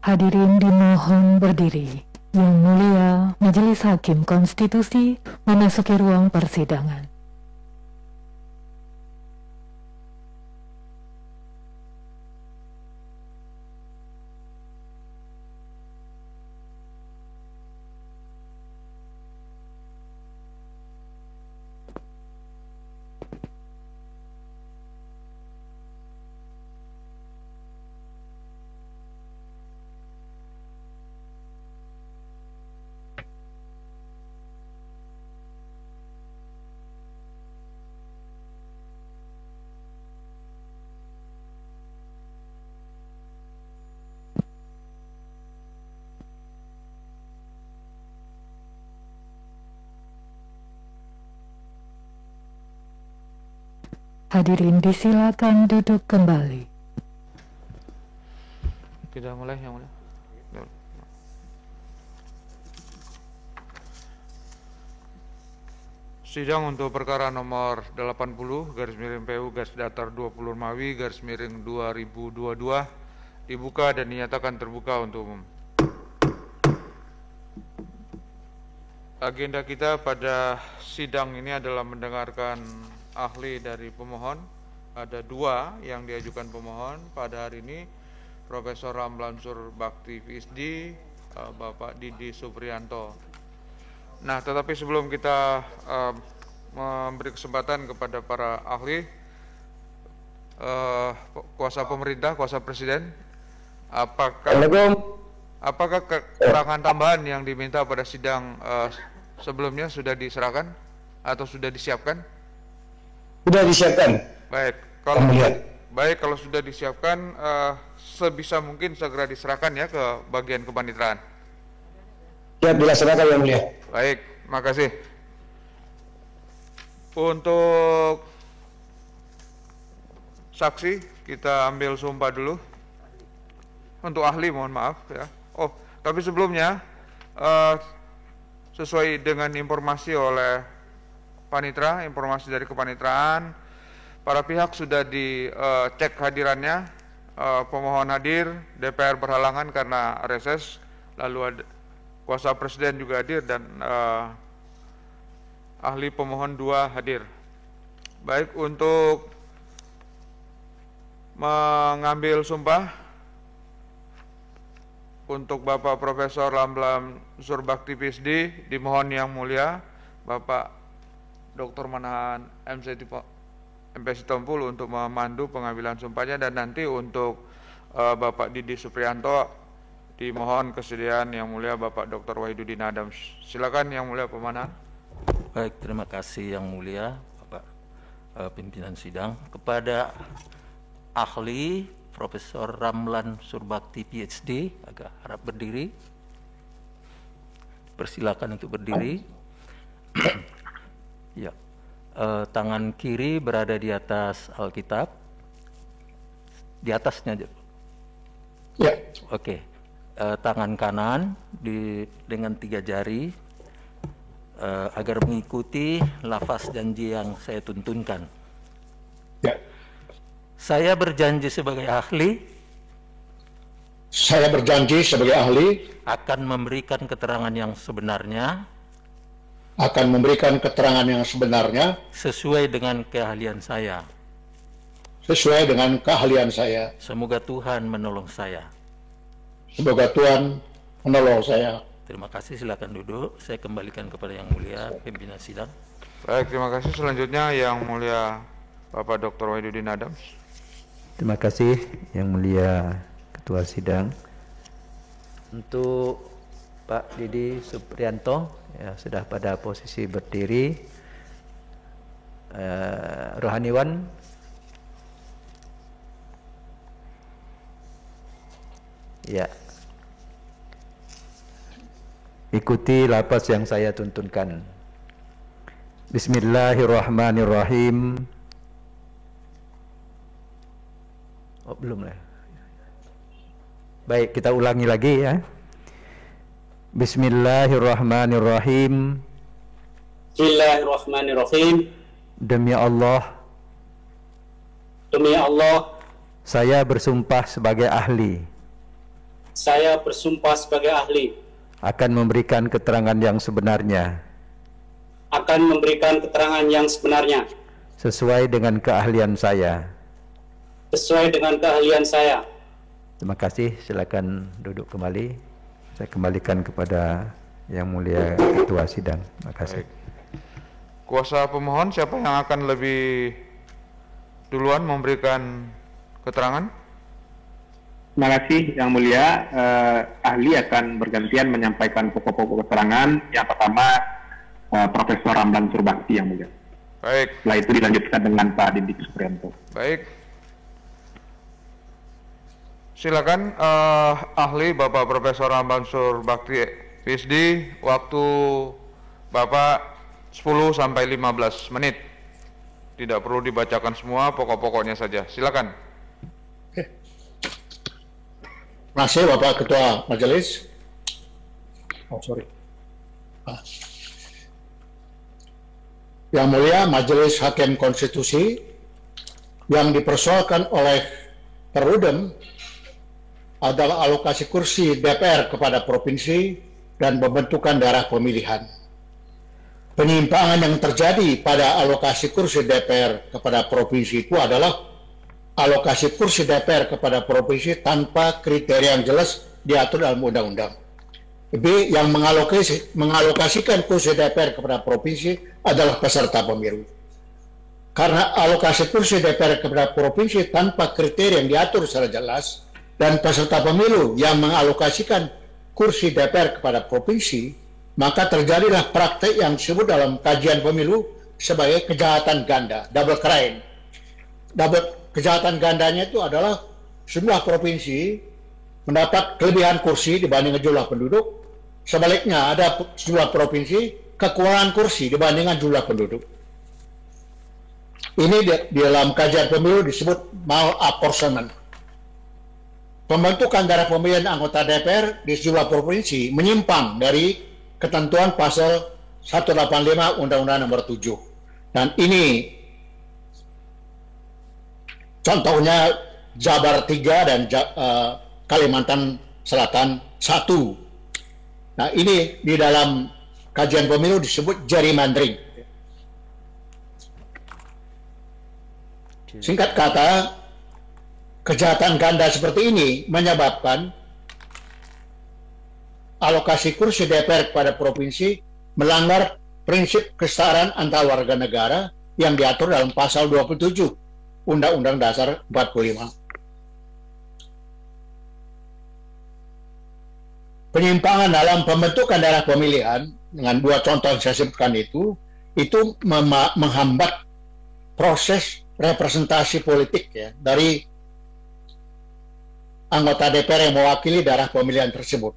Hadirin dimohon berdiri. Yang Mulia Majelis Hakim Konstitusi memasuki ruang persidangan. Hadirin disilakan duduk kembali. Kita mulai yang mulia. Sidang untuk perkara nomor 80 garis miring PU garis datar 20 Romawi garis miring 2022 dibuka dan dinyatakan terbuka untuk umum. Agenda kita pada sidang ini adalah mendengarkan ahli dari pemohon. Ada dua yang diajukan pemohon pada hari ini, Profesor Ramlan Surbakti PhD, Bapak Didi Suprianto. Nah, tetapi sebelum kita memberi kesempatan kepada para ahli, kuasa pemerintah, kuasa presiden, apakah keterangan tambahan yang diminta pada sidang sebelumnya sudah diserahkan atau sudah disiapkan? Sudah disiapkan. Baik, kalau sudah disiapkan, sebisa mungkin segera diserahkan ya ke bagian kepanitraan. Ya, dilaksanakan yang mulia. Baik, makasih. Untuk saksi kita ambil sumpah dulu. Untuk ahli mohon maaf ya. Oh, tapi sebelumnya sesuai dengan informasi oleh panitra, informasi dari kepanitraan, para pihak sudah dicek hadirannya, pemohon hadir, DPR berhalangan karena reses, lalu ada kuasa presiden juga hadir dan ahli pemohon 2 hadir. Baik, untuk mengambil sumpah untuk Bapak Profesor Ramlan Surbakti PhD, dimohon yang mulia Bapak Dr. Manahan MC Sitompul untuk memandu pengambilan sumpahnya, dan nanti untuk Bapak Didi Suprianto dimohon kesediaan yang mulia Bapak Dr. Wahidudin Adams. Silakan yang mulia Pemanahan. Baik, terima kasih yang mulia Bapak pimpinan sidang. Kepada ahli Profesor Ramlan Surbakti PhD, agak harap berdiri. Persilakan untuk berdiri. Ya, tangan kiri berada di atas Alkitab, di atasnya aja. Ya. Oke, tangan kanan dengan 3 jari agar mengikuti lafaz janji yang saya tuntunkan. Ya. Saya berjanji sebagai ahli. Saya berjanji sebagai ahli Akan memberikan keterangan yang sebenarnya. akan memberikan keterangan yang sebenarnya Sesuai dengan keahlian saya. sesuai dengan keahlian saya. Semoga Tuhan menolong saya. Semoga Tuhan menolong saya. Terima kasih, silakan duduk. Saya kembalikan kepada yang mulia pimpinan sidang. Baik, terima kasih. Selanjutnya yang mulia Bapak Dr. Wahidudin Adams. Terima kasih yang mulia Ketua Sidang. Untuk Pak Didi Suprianto, ya, sudah pada posisi berdiri. Rohaniwan, ya, ikuti lafaz yang saya tuntunkan. Bismillahirrahmanirrahim. Oh, belum lah. Baik, kita ulangi lagi ya. Bismillahirrahmanirrahim. Bismillahirrahmanirrahim. Demi Allah, Demi Allah, saya bersumpah sebagai ahli Saya bersumpah sebagai ahli akan memberikan keterangan yang sebenarnya sesuai dengan keahlian saya. Terima kasih. Silakan duduk kembali. Saya kembalikan kepada Yang Mulia Ketua Sidang. Terima kasih. Baik. Kuasa pemohon, siapa yang akan lebih duluan memberikan keterangan? Terima kasih Yang Mulia. Ahli akan bergantian menyampaikan pokok-pokok keterangan. Yang pertama Profesor Ramlan Surbakti, Yang Mulia. Baik. Setelah itu dilanjutkan dengan Pak Dindik Suprianto. Baik. Silakan ahli Bapak Profesor Ramlan Surbakti PhD, waktu Bapak 10 sampai 15 menit. Tidak perlu dibacakan semua, pokok-pokoknya saja. Silakan. Terima kasih Bapak Ketua Majelis. Yang Mulia Majelis Hakim Konstitusi, yang dipersoalkan oleh Perludem adalah alokasi kursi DPR kepada provinsi dan pembentukan daerah pemilihan. Penyimpangan yang terjadi pada alokasi kursi DPR kepada provinsi itu adalah alokasi kursi DPR kepada provinsi tanpa kriteria yang jelas diatur dalam undang-undang. B, yang mengalokasikan kursi DPR kepada provinsi adalah peserta pemilu. Karena alokasi kursi DPR kepada provinsi tanpa kriteria yang diatur secara jelas, dan peserta pemilu yang mengalokasikan kursi DPR kepada provinsi, maka terjadilah praktek yang disebut dalam kajian pemilu sebagai kejahatan ganda, double crime. Kejahatan gandanya itu adalah sebuah provinsi mendapat kelebihan kursi dibanding jumlah penduduk, sebaliknya ada sebuah provinsi kekurangan kursi dibandingkan jumlah penduduk. Ini di dalam kajian pemilu disebut malapportionment. Pembentukan daerah pemilihan anggota DPR di sejumlah provinsi menyimpang dari ketentuan pasal 185 Undang-Undang Nomor 7. Dan ini contohnya Jabar 3 dan Kalimantan Selatan 1. Nah, ini di dalam kajian pemilu disebut gerrymandering. Singkat kata, kejahatan ganda seperti ini menyebabkan alokasi kursi DPR kepada provinsi melanggar prinsip kesetaraan antar warga negara yang diatur dalam pasal 27 Undang-Undang Dasar 45. Penyimpangan dalam pembentukan daerah pemilihan dengan dua contoh yang saya sebutkan itu menghambat proses representasi politik ya dari anggota DPR yang mewakili daerah pemilihan tersebut.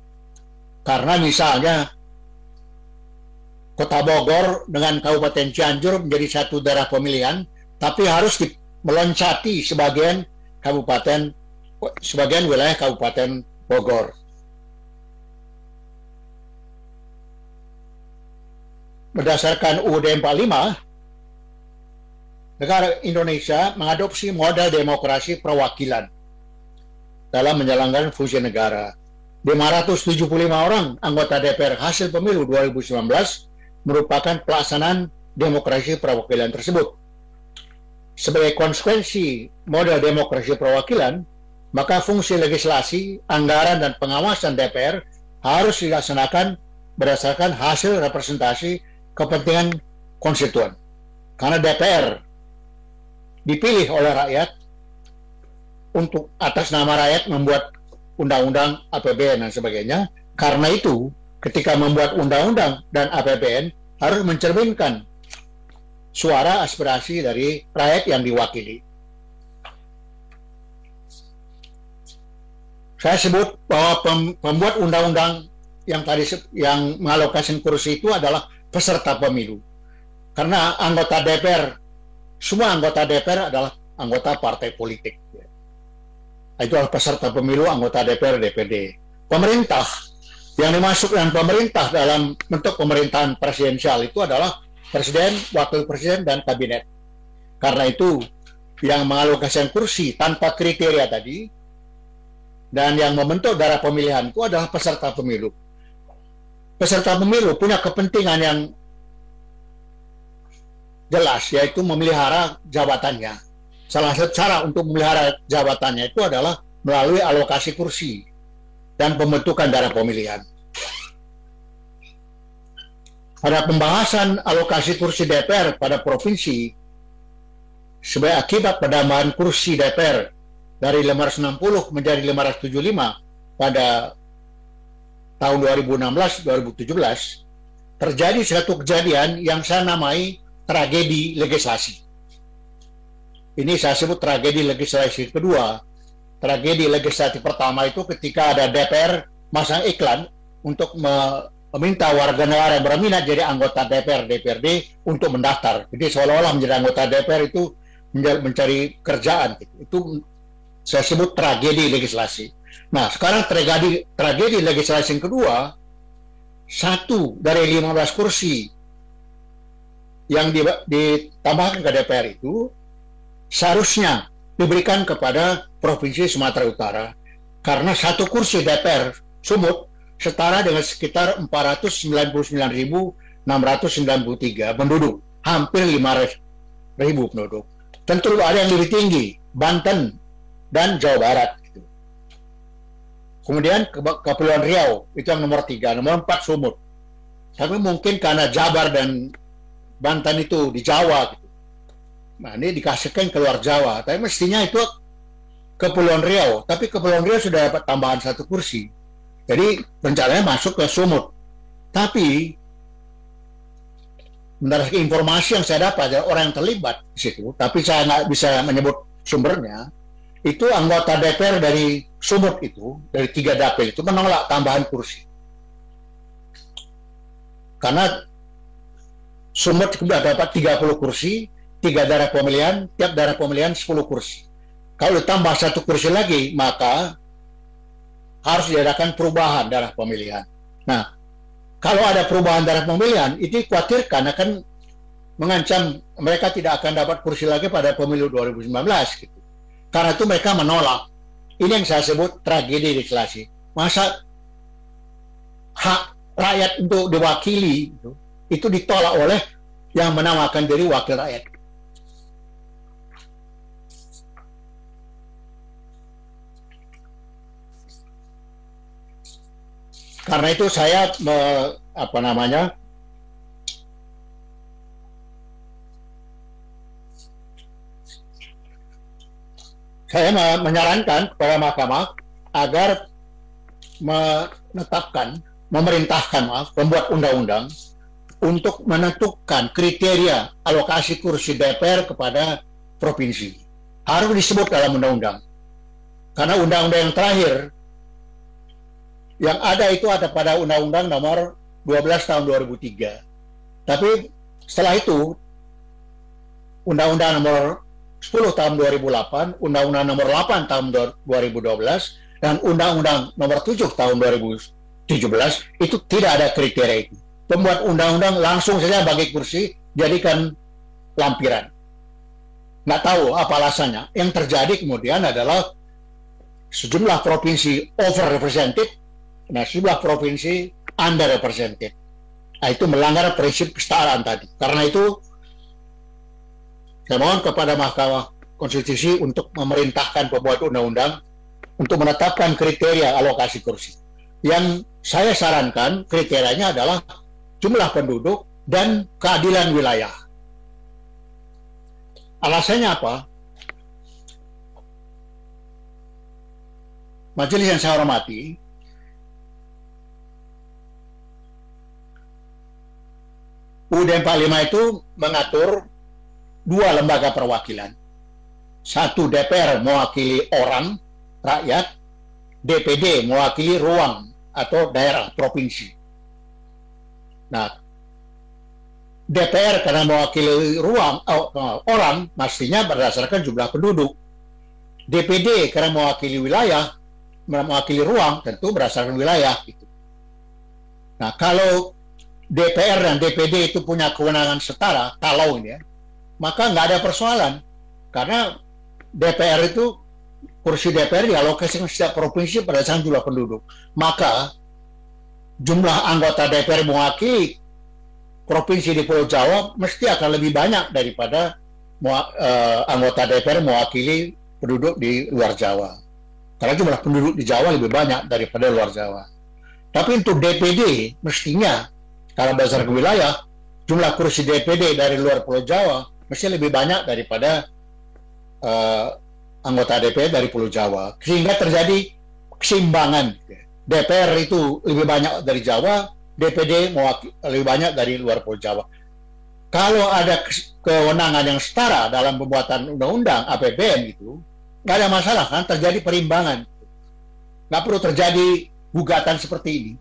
Karena misalnya Kota Bogor dengan Kabupaten Cianjur menjadi satu daerah pemilihan, tapi harus meloncati sebagian wilayah Kabupaten Bogor. Berdasarkan UUD 45, negara Indonesia mengadopsi model demokrasi perwakilan dalam menjalankan fungsi negara. 575 orang anggota DPR hasil pemilu 2019 merupakan pelaksanaan demokrasi perwakilan tersebut. Sebagai konsekuensi model demokrasi perwakilan, maka fungsi legislasi, anggaran, dan pengawasan DPR harus dilaksanakan berdasarkan hasil representasi kepentingan konstituen. Karena DPR dipilih oleh rakyat untuk atas nama rakyat membuat undang-undang, APBN, dan sebagainya. Karena itu, ketika membuat undang-undang dan APBN harus mencerminkan suara aspirasi dari rakyat yang diwakili. Saya sebut bahwa pembuat undang-undang yang mengalokasikan kursi itu adalah peserta pemilu. Karena anggota DPR, semua anggota DPR adalah anggota partai politik. Itu adalah peserta pemilu, anggota DPR, DPD. Pemerintah, yang dimasuk dengan pemerintah dalam bentuk pemerintahan presidensial itu adalah presiden, wakil presiden, dan kabinet. Karena itu, yang mengalokasikan kursi tanpa kriteria tadi Dan yang membentuk daerah pemilihan itu adalah peserta pemilu. Peserta pemilu punya kepentingan yang jelas, yaitu memelihara jabatannya. Salah satu cara untuk memelihara jabatannya itu adalah melalui alokasi kursi dan pembentukan daerah pemilihan. Pada pembahasan alokasi kursi DPR pada provinsi, sebagai akibat penambahan kursi DPR dari 560 menjadi 575 pada tahun 2016-2017, terjadi satu kejadian yang saya namai tragedi legislasi. Ini saya sebut tragedi legislasi kedua. Tragedi legislasi pertama itu ketika ada DPR masang iklan untuk meminta warga negara yang berminat jadi anggota DPR, DPRD untuk mendaftar. Jadi seolah-olah menjadi anggota DPR itu mencari kerjaan. Itu saya sebut tragedi legislasi. Nah, sekarang tragedi legislasi yang kedua, 1 dari 15 kursi yang ditambahkan ke DPR itu seharusnya diberikan kepada Provinsi Sumatera Utara, karena 1 kursi DPR Sumut setara dengan sekitar 499.693 penduduk, hampir 5.000 penduduk. Tentu ada yang lebih tinggi, Banten dan Jawa Barat. Kemudian Kepulauan Riau, itu yang nomor 3, nomor 4 Sumut. Tapi mungkin karena Jabar dan Banten itu di Jawa, gitu. Nah, ini dikasihkan keluar Jawa, tapi mestinya itu Kepulauan Riau. Tapi Kepulauan Riau sudah dapat tambahan 1 kursi. Jadi rencananya masuk ke Sumut. Tapi berdasarkan informasi yang saya dapat dari orang yang terlibat di situ, tapi saya nggak bisa menyebut sumbernya, itu anggota DPR dari Sumut itu, dari 3 dapil itu menolak tambahan kursi. Karena Sumut sudah dapat 30 kursi, 3 daerah pemilihan, tiap daerah pemilihan 10 kursi. Kalau ditambah 1 kursi lagi, maka harus diadakan perubahan daerah pemilihan. Nah, kalau ada perubahan daerah pemilihan, itu dikhawatirkan akan mengancam mereka tidak akan dapat kursi lagi pada pemilu 2019. Gitu. Karena itu mereka menolak. Ini yang saya sebut tragedi legislasi. Masa hak rakyat untuk diwakili itu ditolak oleh yang menamakan diri wakil rakyat. Karena itu saya saya menyarankan kepada mahkamah agar memerintahkan pembuat undang-undang untuk menentukan kriteria alokasi kursi DPR kepada provinsi. Harus disebut dalam undang-undang. Karena undang-undang yang terakhir yang ada itu ada pada Undang-Undang nomor 12 tahun 2003. Tapi setelah itu Undang-Undang nomor 10 tahun 2008, Undang-Undang nomor 8 tahun 2012, dan Undang-Undang nomor 7 tahun 2017 itu tidak ada kriteria itu. Pembuat undang-undang langsung saja bagi kursi jadikan lampiran. Nggak tahu apa alasannya. Yang terjadi kemudian adalah sejumlah provinsi overrepresented, nah sejumlah provinsi underrepresented. Nah, itu melanggar prinsip kesetaraan tadi. Karena itu saya mohon kepada Mahkamah Konstitusi untuk memerintahkan pembuat undang-undang untuk menetapkan kriteria alokasi kursi. Yang saya sarankan kriterianya adalah jumlah penduduk dan keadilan wilayah. Alasannya apa? Majelis yang saya hormati, UUD 45 itu mengatur 2 lembaga perwakilan. 1 DPR mewakili orang, rakyat, DPD mewakili ruang atau daerah, provinsi. Nah, DPR karena mewakili ruang, orang, mestinya berdasarkan jumlah penduduk. DPD karena mewakili wilayah, mewakili ruang, tentu berdasarkan wilayah. Gitu. Nah, kalau DPR dan DPD itu punya kewenangan setara, kalau ini ya, maka nggak ada persoalan. Karena DPR itu kursi DPR dialokasikan setiap provinsi berdasarkan jumlah penduduk. Maka jumlah anggota DPR mewakili provinsi di Pulau Jawa mesti akan lebih banyak daripada anggota DPR mewakili penduduk di luar Jawa. Karena jumlah penduduk di Jawa lebih banyak daripada luar Jawa. Tapi untuk DPD mestinya, kalau berdasarkan wilayah, jumlah kursi DPD dari luar Pulau Jawa mesti lebih banyak daripada anggota DPR dari Pulau Jawa. Sehingga terjadi keseimbangan. DPR itu lebih banyak dari Jawa, DPD lebih banyak dari luar Pulau Jawa. Kalau ada kewenangan yang setara dalam pembuatan undang-undang APBN itu, nggak ada masalah kan, terjadi perimbangan. Nggak perlu terjadi gugatan seperti ini.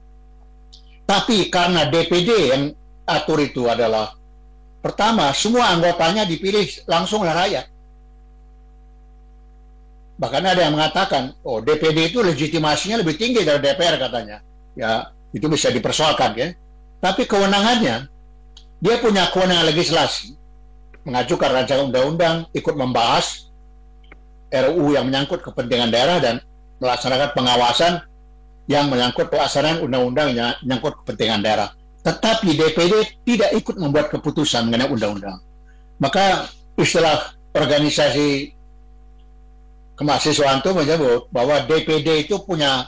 Tapi karena DPD yang atur itu adalah, pertama, semua anggotanya dipilih langsung oleh rakyat. Bahkan ada yang mengatakan, oh DPD itu legitimasinya lebih tinggi dari DPR katanya. Ya, itu bisa dipersoalkan ya. Tapi kewenangannya, dia punya kewenangan legislasi, mengajukan rancangan undang-undang, ikut membahas RUU yang menyangkut kepentingan daerah dan melaksanakan pengawasan yang menyangkut pelaksanaan undang-undang yang menyangkut kepentingan daerah. Tetapi DPD tidak ikut membuat keputusan mengenai undang-undang. Maka istilah organisasi kemahasiswaan itu menyebut bahwa DPD itu punya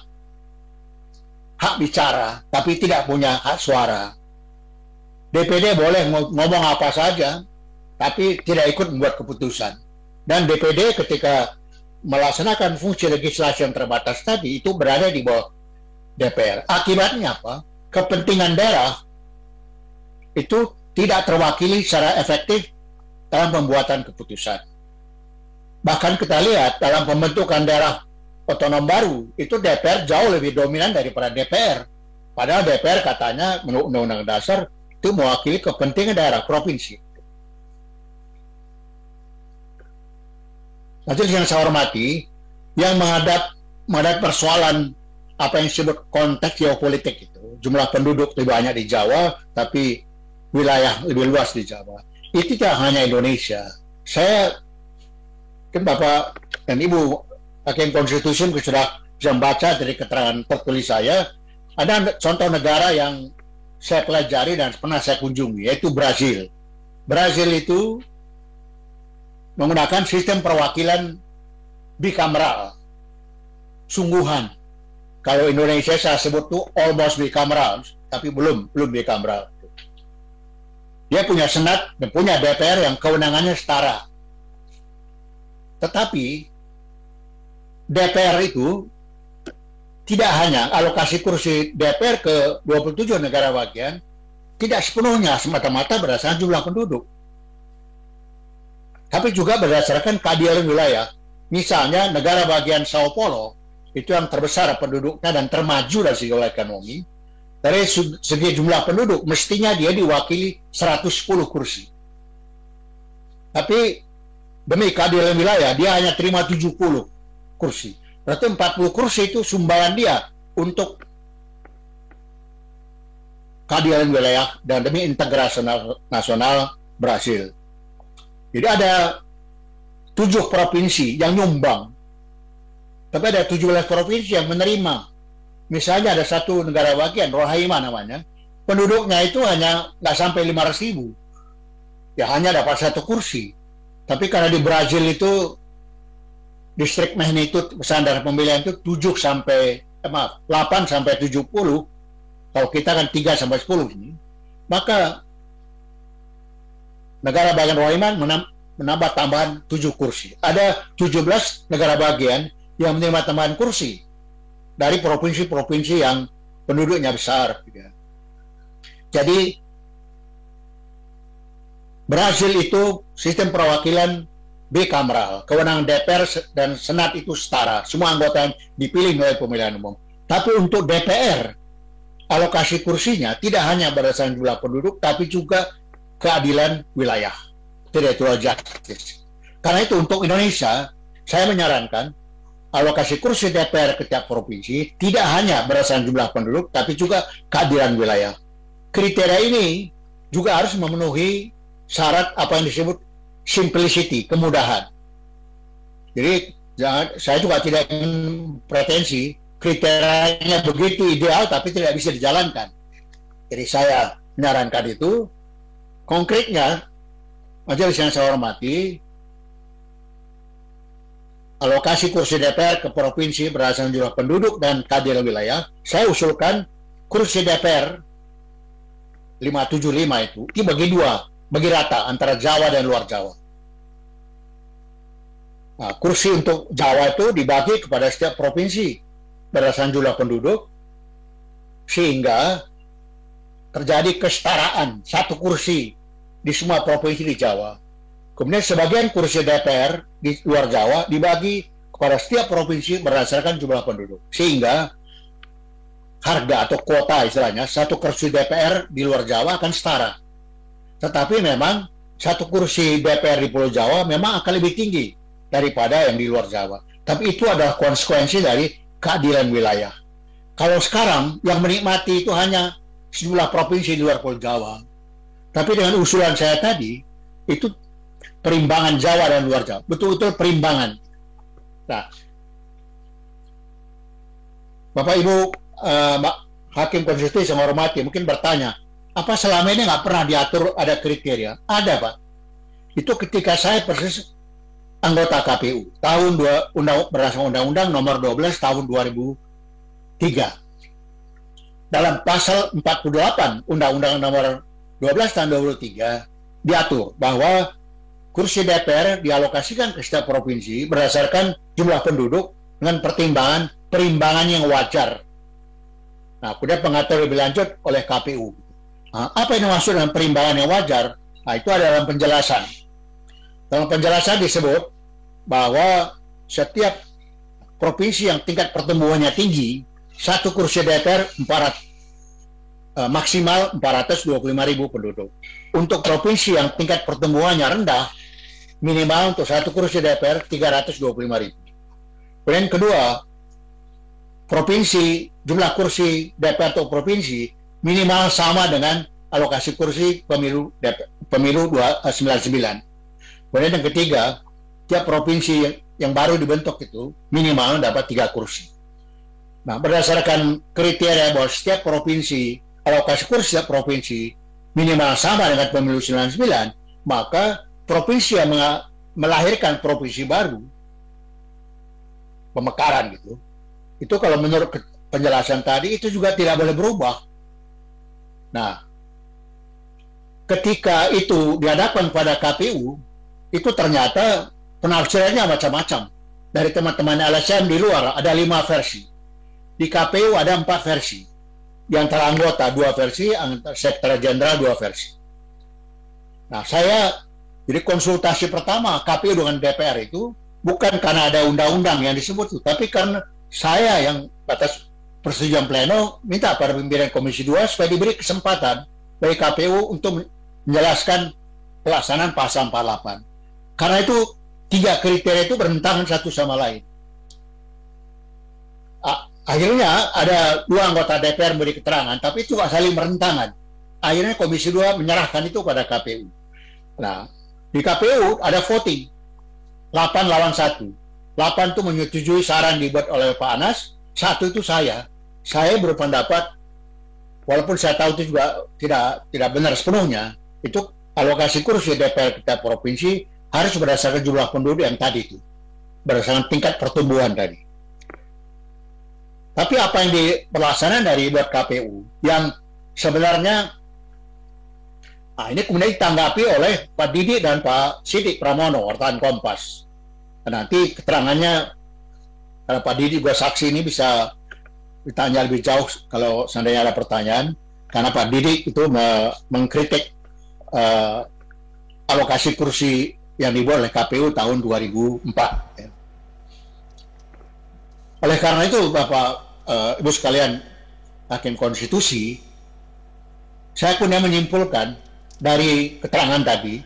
hak bicara, tapi tidak punya hak suara. DPD boleh ngomong apa saja, tapi tidak ikut membuat keputusan. Dan DPD ketika melaksanakan fungsi legislasi yang terbatas tadi, itu berada di bawah DPR. Akibatnya apa? Kepentingan daerah itu tidak terwakili secara efektif dalam pembuatan keputusan. Bahkan kita lihat dalam pembentukan daerah otonom baru, itu DPR jauh lebih dominan daripada DPR. Padahal DPR katanya menurut Undang-Undang Dasar itu mewakili kepentingan daerah provinsi. Majelis yang saya hormati, yang menghadap persoalan apa yang disebut konteks geopolitik itu, jumlah penduduk lebih banyak di Jawa, tapi wilayah lebih luas di Jawa. Itu tidak hanya Indonesia. Saya kan Bapak dan Ibu Hakim Konstitusi sudah bisa membaca dari keterangan tertulis saya, ada contoh negara yang saya pelajari dan pernah saya kunjungi, yaitu Brazil. Brazil itu menggunakan sistem perwakilan bikameral, sungguhan. Kalau Indonesia saya sebut tuh almost bikameral, tapi belum bikameral. Dia punya Senat dan punya DPR yang kewenangannya setara. Tetapi DPR itu tidak hanya alokasi kursi DPR ke 27 negara bagian, tidak sepenuhnya semata-mata berdasarkan jumlah penduduk, tapi juga berdasarkan keadilan wilayah. Misalnya negara bagian Sao Paulo itu yang terbesar penduduknya dan termaju dari segi ekonomi, dari segi jumlah penduduk mestinya dia diwakili 110 kursi, tapi demi keadilan wilayah dia hanya terima 70 kursi. Berarti 40 kursi itu sumbangan dia untuk keadilan wilayah dan demi integrasi nasional Brasil. Jadi ada 7 provinsi yang nyumbang, tapi ada 17 provinsi yang menerima. Misalnya ada satu negara bagian, Roraima namanya, penduduknya itu hanya nggak sampai 500.000, ya hanya dapat 1 kursi. Tapi karena di Brazil itu distrik magnitude standar pemilihan itu 8 sampai 70, kalau kita kan 3 sampai 10 ini, maka negara bagian Roraima menambah tambahan 7 kursi. Ada 17 negara bagian yang menerima tambahan kursi dari provinsi-provinsi yang penduduknya besar. Jadi Brazil itu sistem perwakilan bikameral, kewenangan DPR dan Senat itu setara, semua anggota yang dipilih melalui pemilihan umum. Tapi untuk DPR, alokasi kursinya tidak hanya berdasarkan jumlah penduduk, tapi juga keadilan wilayah. Tidak itu justice. Karena itu untuk Indonesia, saya menyarankan alokasi kursi DPR ke tiap provinsi tidak hanya berdasarkan jumlah penduduk, tapi juga keadilan wilayah. Kriteria ini juga harus memenuhi syarat apa yang disebut simplicity, kemudahan. Jadi saya juga tidak ingin pretensi kriterianya begitu ideal tapi tidak bisa dijalankan. Jadi saya menyarankan itu. Konkretnya, majelis yang saya hormati, alokasi kursi DPR ke provinsi berdasarkan jumlah penduduk dan keadilan wilayah, saya usulkan kursi DPR 575 itu dibagi dua, bagi rata antara Jawa dan luar Jawa. Nah, kursi untuk Jawa itu dibagi kepada setiap provinsi berdasarkan jumlah penduduk, sehingga terjadi kesetaraan satu kursi di semua provinsi di Jawa. Kemudian sebagian kursi DPR di luar Jawa dibagi kepada setiap provinsi berdasarkan jumlah penduduk, sehingga harga atau kuota istilahnya satu kursi DPR di luar Jawa akan setara. Tetapi memang satu kursi DPR di Pulau Jawa memang akan lebih tinggi daripada yang di luar Jawa. Tapi itu adalah konsekuensi dari keadilan wilayah. Kalau sekarang yang menikmati itu hanya sejumlah provinsi di luar Pulau Jawa. Tapi dengan usulan saya tadi, itu perimbangan Jawa dan luar Jawa. Betul-betul perimbangan. Nah, Bapak Ibu Hakim Konstitusi yang hormati mungkin bertanya, apa selama ini nggak pernah diatur ada kriteria? Ada, Pak. Itu ketika saya persis anggota KPU tahun berdasarkan Undang-Undang Nomor 12 tahun 2003. Dalam pasal 48 Undang-Undang Nomor 12 tahun 2003 diatur bahwa kursi DPR dialokasikan ke setiap provinsi berdasarkan jumlah penduduk dengan perimbangan yang wajar. Nah, kemudian pengatur lebih lanjut oleh KPU. Nah, apa yang dimaksud dengan perimbangan yang wajar? Nah, itu ada dalam penjelasan. Dalam penjelasan disebut bahwa setiap provinsi yang tingkat pertumbuhannya tinggi, satu kursi DPR maksimal 425.000 penduduk. Untuk provinsi yang tingkat pertumbuhannya rendah, minimal untuk satu kursi DPR 325.000. Kemudian kedua, provinsi, jumlah kursi DPR untuk provinsi minimal sama dengan alokasi kursi pemilu 99. Kemudian yang ketiga, tiap provinsi yang baru dibentuk itu minimal dapat 3 kursi. Nah, berdasarkan kriteria bahwa setiap provinsi, alokasi kursi setiap provinsi minimal sama dengan pemilu 99, maka provinsi yang melahirkan provinsi baru, pemekaran gitu, itu kalau menurut penjelasan tadi itu juga tidak boleh berubah. Nah, ketika itu dihadapkan pada KPU, itu ternyata penafsirannya macam-macam. Dari teman-teman LSM di luar ada 5 versi. Di KPU ada 4 versi. Di antara anggota 2 versi, anggota Sekretariat Jenderal 2 versi. Nah, saya jadi konsultasi pertama KPU dengan DPR itu bukan karena ada undang-undang yang disebut itu, tapi karena saya yang atas persetujuan pleno minta pada pimpinan Komisi 2 supaya diberi kesempatan bagi KPU untuk menjelaskan pelaksanaan pasal 48. Karena itu 3 kriteria itu bertentangan satu sama lain. Akhirnya ada 2 anggota DPR memberi keterangan, tapi itu saling bertentangan. Akhirnya Komisi 2 menyerahkan itu pada KPU. Nah, di KPU ada voting 8 lawan 1. 8 itu menyetujui saran dibuat oleh Pak Anas, 1 itu saya berpendapat, walaupun saya tahu itu juga tidak benar sepenuhnya, itu alokasi kursi DPR kita provinsi harus berdasarkan jumlah penduduk yang tadi itu, berdasarkan tingkat pertumbuhan tadi. Tapi apa yang diperlaksanakan dari buat KPU yang sebenarnya ini kemudian ditanggapi oleh Pak Didi dan Pak Sidik Pramono, wartawan Kompas. Nanti keterangannya, karena Pak Didi juga saksi ini bisa ditanya lebih jauh kalau seandainya ada pertanyaan, karena Pak Didi itu mengkritik alokasi kursi yang dibuat oleh KPU tahun 2004. Ya. Oleh karena itu, Bapak, Ibu sekalian Hakim Konstitusi, saya punya menyimpulkan dari keterangan tadi,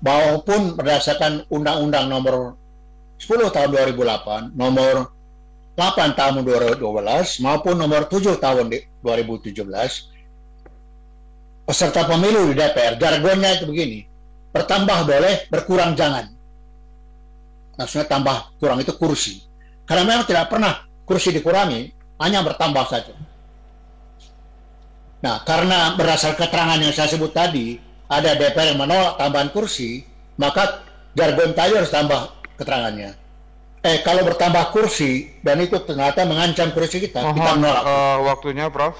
bahwa berdasarkan Undang-Undang Nomor 10 tahun 2008, Nomor 8 tahun 2012, maupun Nomor 7 tahun 2017, peserta pemilu di DPR, jargonnya itu begini, bertambah boleh, berkurang jangan. maksudnya tambah kurang itu kursi. Karena memang tidak pernah kursi dikurangi, hanya bertambah saja. Nah, karena berdasar keterangan yang saya sebut tadi, ada DPR yang menolak tambahan kursi, maka jargon tadi harus tambah keterangannya. Kalau bertambah kursi dan itu ternyata mengancam kursi kita menolak. Waktunya, Prof.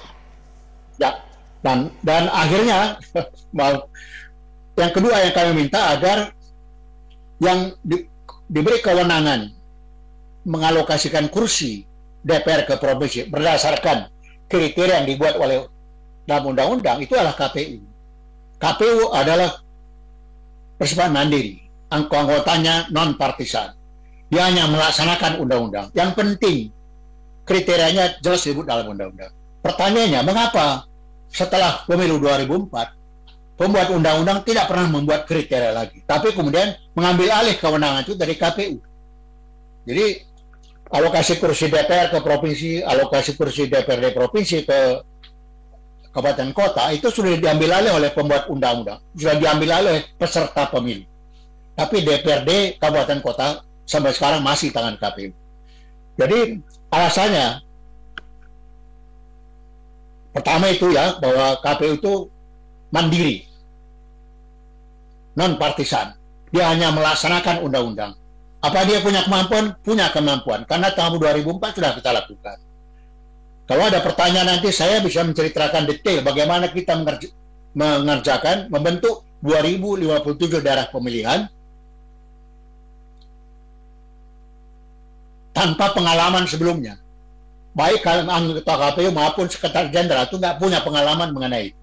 Ya, dan akhirnya yang kedua yang kami minta agar yang diberi kewenangan mengalokasikan kursi DPR ke provinsi berdasarkan kriteria yang dibuat oleh dalam undang-undang itu adalah KPU. KPU adalah bersifat mandiri, anggotanya non partisan. Dia hanya melaksanakan undang-undang. Yang penting kriterianya jelas disebut dalam undang-undang. Pertanyaannya, mengapa setelah pemilu 2004 pembuat undang-undang tidak pernah membuat kriteria lagi, tapi kemudian mengambil alih kewenangan itu dari KPU. Jadi alokasi kursi DPR ke provinsi, alokasi kursi DPRD provinsi ke kabupaten kota itu sudah diambil alih oleh pembuat undang-undang, sudah diambil alih oleh peserta pemilu. Tapi DPRD kabupaten kota sampai sekarang masih tangan KPU. Jadi alasannya pertama itu ya, bahwa KPU itu mandiri, non partisan. Dia hanya melaksanakan undang-undang. Apa dia punya kemampuan? Punya kemampuan. Karena tahun 2004 sudah kita lakukan. Kalau ada pertanyaan nanti, saya bisa menceritakan detail bagaimana kita mengerjakan, membentuk 2057 daerah pemilihan tanpa pengalaman sebelumnya. Baik anggota KPU maupun sekretaris jenderal itu nggak punya pengalaman mengenai itu.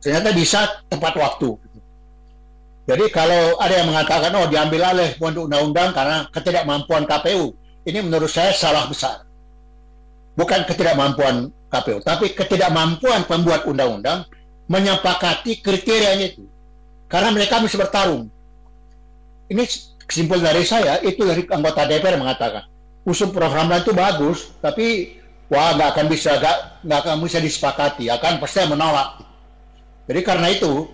Ternyata bisa tepat waktu. Jadi kalau ada yang mengatakan, oh diambil alih pembentuk undang-undang karena ketidakmampuan KPU, ini menurut saya salah besar. Bukan ketidakmampuan KPU, tapi ketidakmampuan pembuat undang-undang menyepakati kriterianya itu. Karena mereka bisa bertarung. Ini kesimpulan dari saya, itu dari anggota DPR mengatakan, usul program itu bagus, tapi nggak akan bisa disepakati, akan pasti menolak. Jadi karena itu,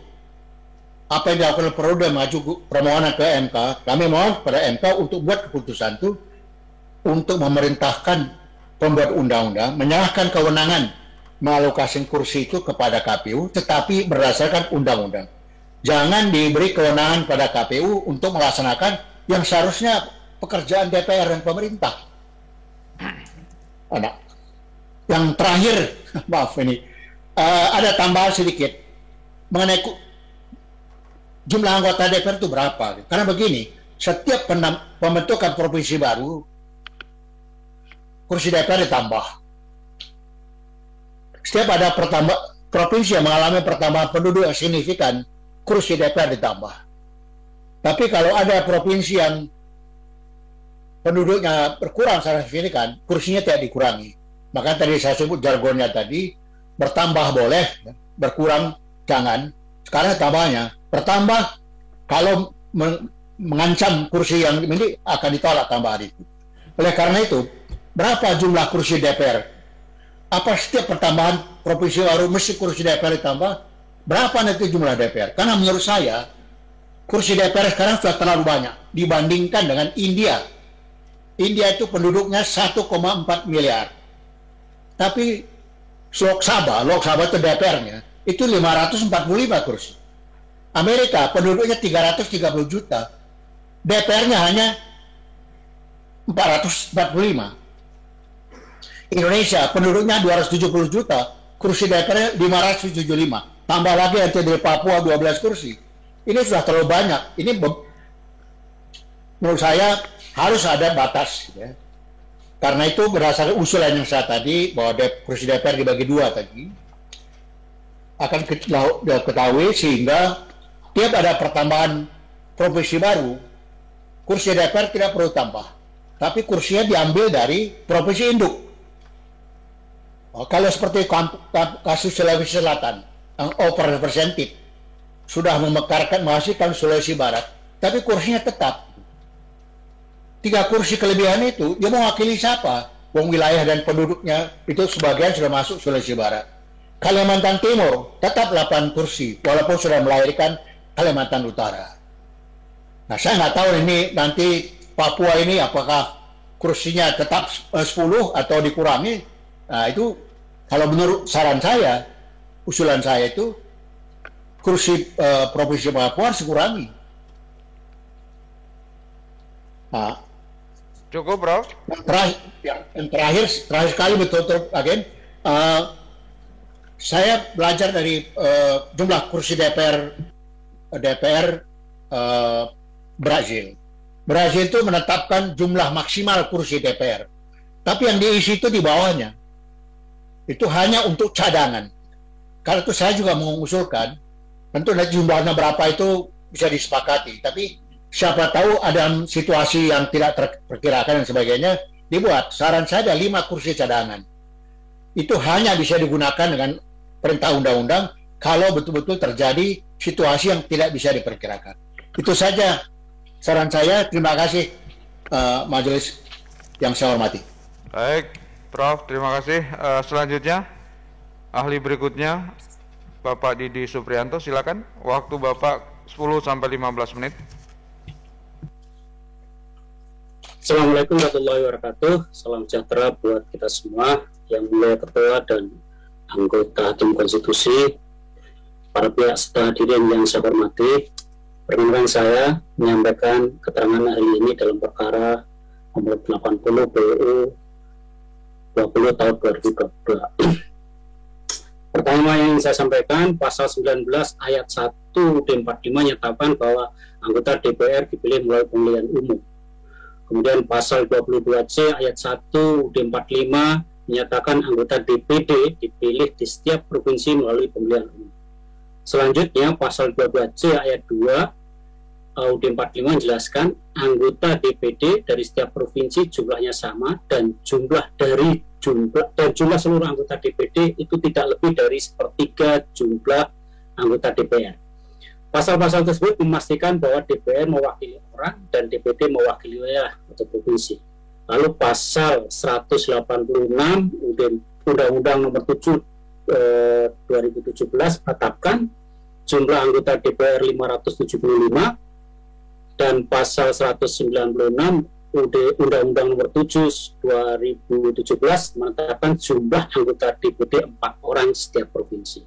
apa yang dilakukan Perludem maju permohonan ke MK, kami mohon pada MK untuk buat keputusan itu untuk memerintahkan pembuat undang-undang menyerahkan kewenangan mengalokasi kursi itu kepada KPU, tetapi berdasarkan undang-undang. Jangan diberi kewenangan pada KPU untuk melaksanakan yang seharusnya pekerjaan DPR dan pemerintah. Yang terakhir, maaf ini, ada tambahan sedikit mengenai jumlah anggota DPR itu berapa. Karena begini, setiap pembentukan provinsi baru, kursi DPR ditambah. Setiap ada provinsi yang mengalami pertambahan penduduk yang signifikan, kursi DPR ditambah. Tapi kalau ada provinsi yang penduduknya berkurang secara signifikan, kursinya tidak dikurangi. Maka tadi saya sebut jargonnya tadi, bertambah boleh, berkurang jangan. Sekarang tambahnya, bertambah kalau mengancam kursi yang ini akan ditolak tambahan itu. Oleh karena itu, berapa jumlah kursi DPR? Apa setiap pertambahan provinsi baru mesti kursi DPR ditambah? Berapa nanti jumlah DPR? Karena menurut saya, kursi DPR sekarang sudah terlalu banyak dibandingkan dengan India. India itu penduduknya 1,4 miliar. Tapi Lok Sabha itu DPR-nya, itu 545 kursi. Amerika penduduknya 330 juta. DPR-nya hanya 445. Indonesia penduduknya 270 juta, kursi DPR 575. Tambah lagi yang dari Papua 12 kursi. Ini sudah terlalu banyak. Ini menurut saya harus ada batas. Ya. Karena itu berdasarkan usulan yang saya tadi, bahwa kursi DPR dibagi dua tadi, akan ketahui sehingga tiap ada pertambahan provinsi baru, kursi DPR tidak perlu tambah. Tapi kursinya diambil dari provinsi induk. Kalau seperti kasus Sulawesi Selatan, yang overrepresented, sudah memekarkan menghasilkan Sulawesi Barat, tapi kursinya tetap. 3 kursi kelebihan itu, dia mewakili siapa? Wong wilayah dan penduduknya, itu sebagian sudah masuk Sulawesi Barat. Kalimantan Timur, tetap 8 kursi, walaupun sudah melahirkan Kalimantan Utara. Nah, saya nggak tahu ini nanti Papua ini apakah kursinya tetap 10 atau dikurangi. Nah, itu kalau menurut saran saya, usulan saya itu kursi Provinsi Papua harus dikurangi. Nah, Cukup, Prof. yang terakhir sekali betul-betul agen, saya belajar dari jumlah kursi DPR Brazil. Brazil itu menetapkan jumlah maksimal kursi DPR, tapi yang diisi itu di bawahnya itu hanya untuk cadangan. Kalau itu saya juga mengusulkan, tentu nanti jumlahnya berapa itu bisa disepakati, tapi siapa tahu ada situasi yang tidak terperkirakan dan sebagainya, dibuat. Saran saya ada 5 kursi cadangan. Itu hanya bisa digunakan dengan perintah undang-undang kalau betul-betul terjadi situasi yang tidak bisa diperkirakan. Itu saja saran saya. Terima kasih majelis yang saya hormati. Baik, Prof. Terima kasih. Selanjutnya, ahli berikutnya, Bapak Didi Suprianto, silakan. Waktu Bapak 10-15 menit. Assalamualaikum warahmatullahi wabarakatuh. Salam sejahtera buat kita semua, yang mulia Ketua dan anggota Hakim Konstitusi, para pihak serta hadirin yang saya hormati. Perkenankan saya menyampaikan keterangan ahli ini dalam perkara nomor 80 PU 20 tahun 2022. Pertama yang saya sampaikan, pasal 19 ayat 1 D45 menyatakan bahwa anggota DPR dipilih melalui pemilihan umum. Kemudian pasal 22C ayat 1 D45 menyatakan anggota DPD dipilih di setiap provinsi melalui pemilihan umum. Selanjutnya pasal 12C ayat 2 UUD 45 menjelaskan anggota DPD dari setiap provinsi jumlahnya sama dan jumlah seluruh anggota DPD itu tidak lebih dari 1/3 jumlah anggota DPR. Pasal-pasal tersebut memastikan bahwa DPR mewakili orang dan DPD mewakili wilayah atau provinsi. Lalu pasal 186 Undang-Undang Nomor 7 2017 menetapkan jumlah anggota DPR 575, dan pasal 196 Undang-Undang Nomor 7 2017 menetapkan jumlah anggota DPD 4 orang setiap provinsi.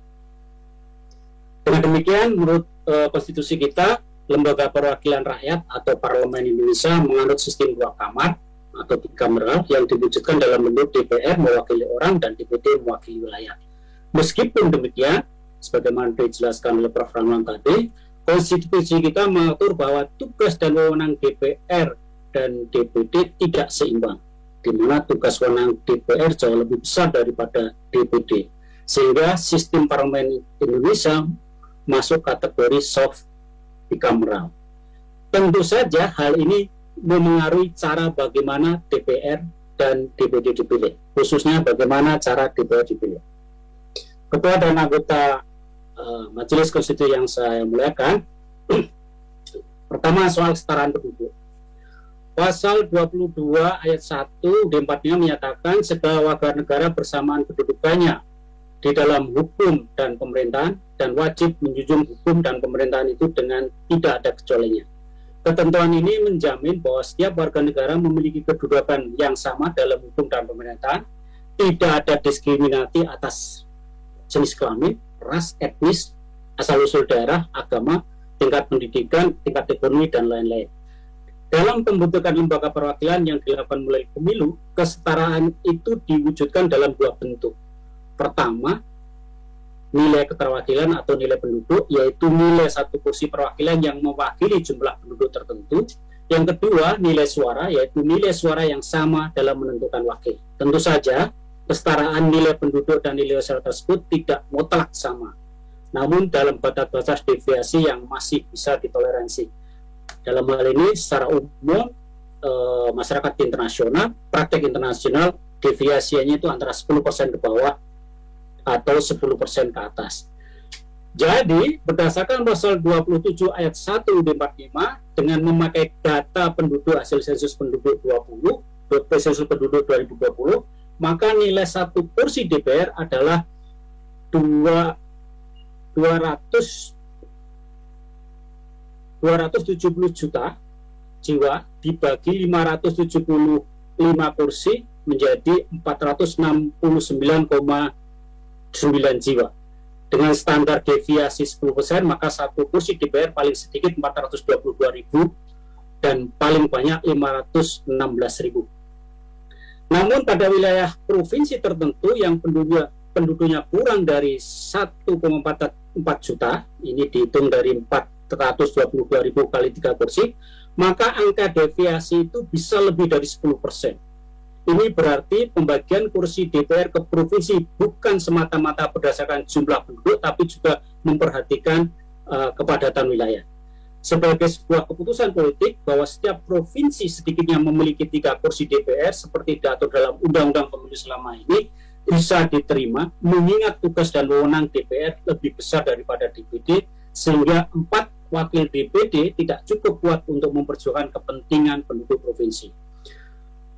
Dengan demikian, menurut konstitusi kita, lembaga perwakilan rakyat atau Parlemen Indonesia menganut sistem 2 kamar atau bikameral yang diwujudkan dalam bentuk DPR mewakili orang dan DPD mewakili wilayah. Meskipun demikian, sebagaimana dijelaskan oleh Prof. Ramlan tadi, konstitusi kita mengatur bahwa tugas dan wewenang DPR dan DPD tidak seimbang, di mana tugas wewenang DPR jauh lebih besar daripada DPD, sehingga sistem parlemen Indonesia masuk kategori soft bicameral. Tentu saja hal ini memengaruhi cara bagaimana DPR dan DPD dipilih, khususnya bagaimana cara DPR dipilih. Ketua dan anggota Majelis Konstitusi yang saya muliakan, pertama soal kesetaraan penduduk. Pasal 22 ayat 1 D45 menyatakan segala warga negara bersamaan kedudukannya di dalam hukum dan pemerintahan dan wajib menjunjung hukum dan pemerintahan itu dengan tidak ada kecualinya. Ketentuan ini menjamin bahwa setiap warga negara memiliki kedudukan yang sama dalam hukum dan pemerintahan, tidak ada diskriminasi atas jenis kelamin, ras, etnis, asal-usul daerah, agama, tingkat pendidikan, tingkat ekonomi, dan lain-lain. Dalam pembentukan lembaga perwakilan yang dilakukan melalui pemilu, kesetaraan itu diwujudkan dalam 2 bentuk. Pertama, nilai keterwakilan atau nilai penduduk, yaitu nilai 1 kursi perwakilan yang mewakili jumlah penduduk tertentu. Yang kedua, nilai suara, yaitu nilai suara yang sama dalam menentukan wakil. Tentu saja, kesetaraan nilai penduduk dan nilai suara tersebut tidak mutlak sama, namun dalam batas-batas deviasi yang masih bisa ditoleransi. Dalam hal ini, secara umum, masyarakat internasional, praktek internasional, deviasinya itu antara 10% ke bawah atau 10% ke atas. Jadi, berdasarkan pasal 27 ayat 1 UUD 45, dengan memakai data penduduk hasil sensus penduduk 2020, maka nilai 1 kursi DPR adalah 200 270 juta jiwa dibagi 575 kursi menjadi 469,9 jiwa. Dengan standar deviasi 10%, maka satu kursi DPR paling sedikit 422.000 dan paling banyak 516.000. Namun pada wilayah provinsi tertentu yang penduduknya kurang dari 1,44 juta, ini dihitung dari 422.000 kali 3 kursi, maka angka deviasi itu bisa lebih dari 10%. Ini berarti pembagian kursi DPR ke provinsi bukan semata-mata berdasarkan jumlah penduduk, tapi juga memperhatikan kepadatan wilayah. Sebagai sebuah keputusan politik bahwa setiap provinsi sedikitnya memiliki 3 kursi DPR seperti diatur dalam Undang-Undang Pemilu selama ini bisa diterima, mengingat tugas dan wewenang DPR lebih besar daripada DPD, sehingga 4 wakil DPD tidak cukup kuat untuk memperjuangkan kepentingan penduduk provinsi.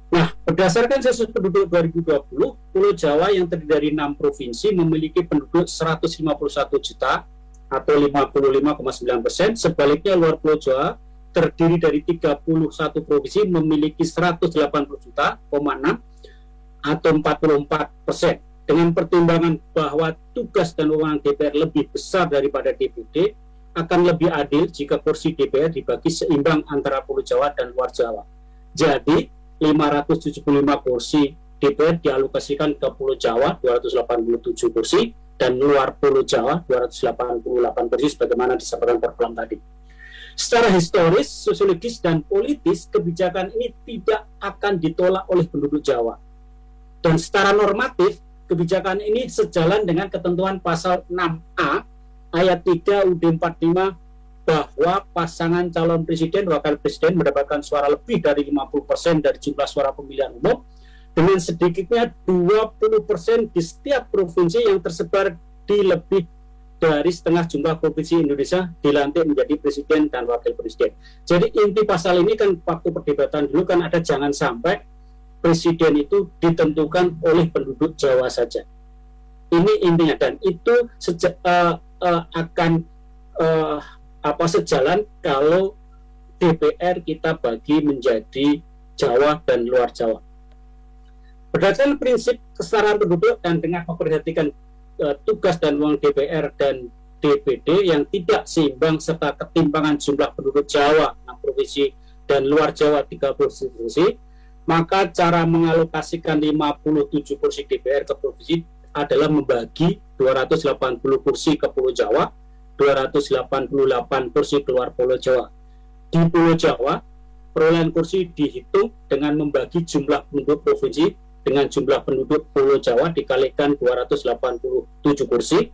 Nah, berdasarkan sensus penduduk 2020, Pulau Jawa yang terdiri dari 6 provinsi memiliki penduduk 151 juta atau 55,9%. Sebaliknya, luar Pulau Jawa terdiri dari 31 provinsi memiliki 180 juta, 6 atau 44%. Dengan pertimbangan bahwa tugas dan wewenang DPR lebih besar daripada DPD, akan lebih adil jika kursi DPR dibagi seimbang antara Pulau Jawa dan luar Jawa. Jadi, 575 kursi DPR dialokasikan ke Pulau Jawa 287 kursi dan luar Pulau Jawa 288 kursi sebagaimana disampaikan Prof. tadi. Secara historis, sosiologis, dan politis, kebijakan ini tidak akan ditolak oleh penduduk Jawa. Dan secara normatif, kebijakan ini sejalan dengan ketentuan pasal 6A ayat 3 UUD 45 bahwa pasangan calon presiden, wakil presiden mendapatkan suara lebih dari 50% dari jumlah suara pemilihan umum dengan sedikitnya 20% di setiap provinsi yang tersebar di lebih dari setengah jumlah provinsi Indonesia dilantik menjadi presiden dan wakil presiden. Jadi inti pasal ini kan waktu perdebatan dulu kan ada jangan sampai presiden itu ditentukan oleh penduduk Jawa saja. Ini intinya, dan itu akan sejalan kalau DPR kita bagi menjadi Jawa dan luar Jawa. Berdasarkan prinsip kesetaraan penduduk dan dengan memperhatikan tugas dan wewenang DPR dan DPD yang tidak seimbang serta ketimpangan jumlah penduduk Jawa 6 provinsi dan luar Jawa 3 provinsi, maka cara mengalokasikan 57 kursi DPR ke provinsi adalah membagi 280 kursi ke Pulau Jawa, 288 kursi keluar Pulau Jawa. Di Pulau Jawa, perolehan kursi dihitung dengan membagi jumlah penduduk provinsi dengan jumlah penduduk Pulau Jawa dikalikan 287 kursi,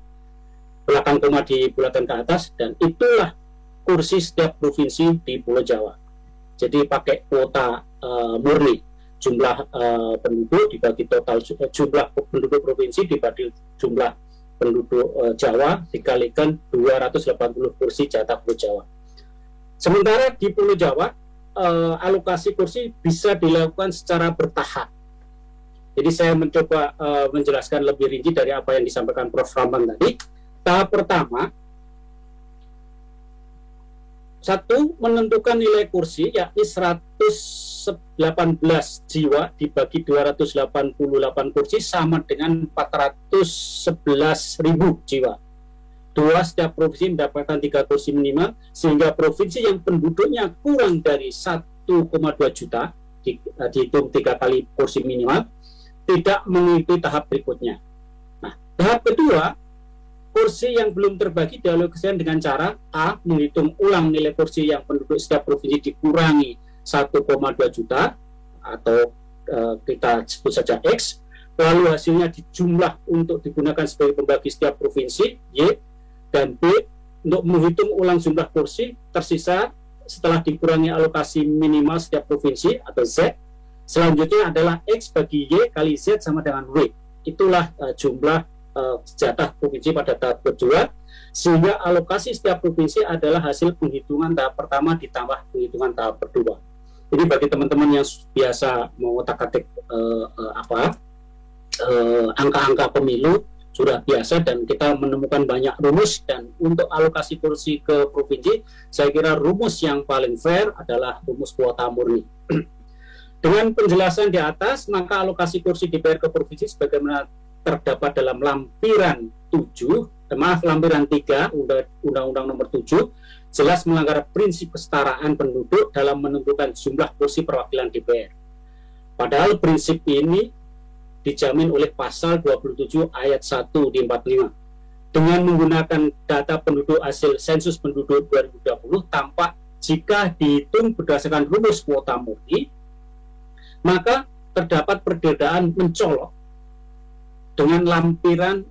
belakang koma dibulatkan ke atas, dan itulah kursi setiap provinsi di Pulau Jawa. Jadi pakai kuota murni, jumlah penduduk dibagi total jumlah penduduk provinsi dibagi jumlah penduduk Jawa dikalikan 280 kursi jatah Pulau Jawa. Sementara di Pulau Jawa alokasi kursi bisa dilakukan secara bertahap. Jadi saya mencoba menjelaskan lebih rinci dari apa yang disampaikan Prof. Rambang tadi. Tahap pertama, 1. Menentukan nilai kursi yakni 118 jiwa dibagi 288 kursi sama dengan 411.000 jiwa. 2. Setiap provinsi mendapatkan 3 kursi minimal, sehingga provinsi yang penduduknya kurang dari 1,2 juta dihitung 3 kali kursi minimal tidak mengikuti tahap berikutnya. Nah, tahap kedua, kursi yang belum terbagi dialokasikan dengan cara A. Menghitung ulang nilai kursi yang penduduk setiap provinsi dikurangi 1,2 juta atau kita sebut saja X, lalu hasilnya dijumlah untuk digunakan sebagai pembagi setiap provinsi Y, dan B. Untuk menghitung ulang jumlah kursi tersisa setelah dikurangi alokasi minimal setiap provinsi atau Z. Selanjutnya adalah X bagi Y kali Z sama dengan W. Itulah jumlah jatah provinsi pada tahap kedua, sehingga alokasi setiap provinsi adalah hasil penghitungan tahap pertama ditambah penghitungan tahap kedua. Ini bagi teman-teman yang biasa mengotak-atik angka-angka pemilu, sudah biasa dan kita menemukan banyak rumus. Dan untuk alokasi kursi ke provinsi, saya kira rumus yang paling fair adalah rumus kuota murni. Dengan penjelasan di atas, maka alokasi kursi DPR ke provinsi sebagaimana terdapat dalam lampiran 3 Undang-Undang Nomor 7 jelas melanggar prinsip kesetaraan penduduk dalam menentukan jumlah kursi perwakilan DPR. Padahal prinsip ini dijamin oleh pasal 27 ayat 1 di 45. Dengan menggunakan data penduduk hasil sensus penduduk 2020 tampak jika dihitung berdasarkan rumus kuota murni, maka terdapat perbedaan mencolok dengan lampiran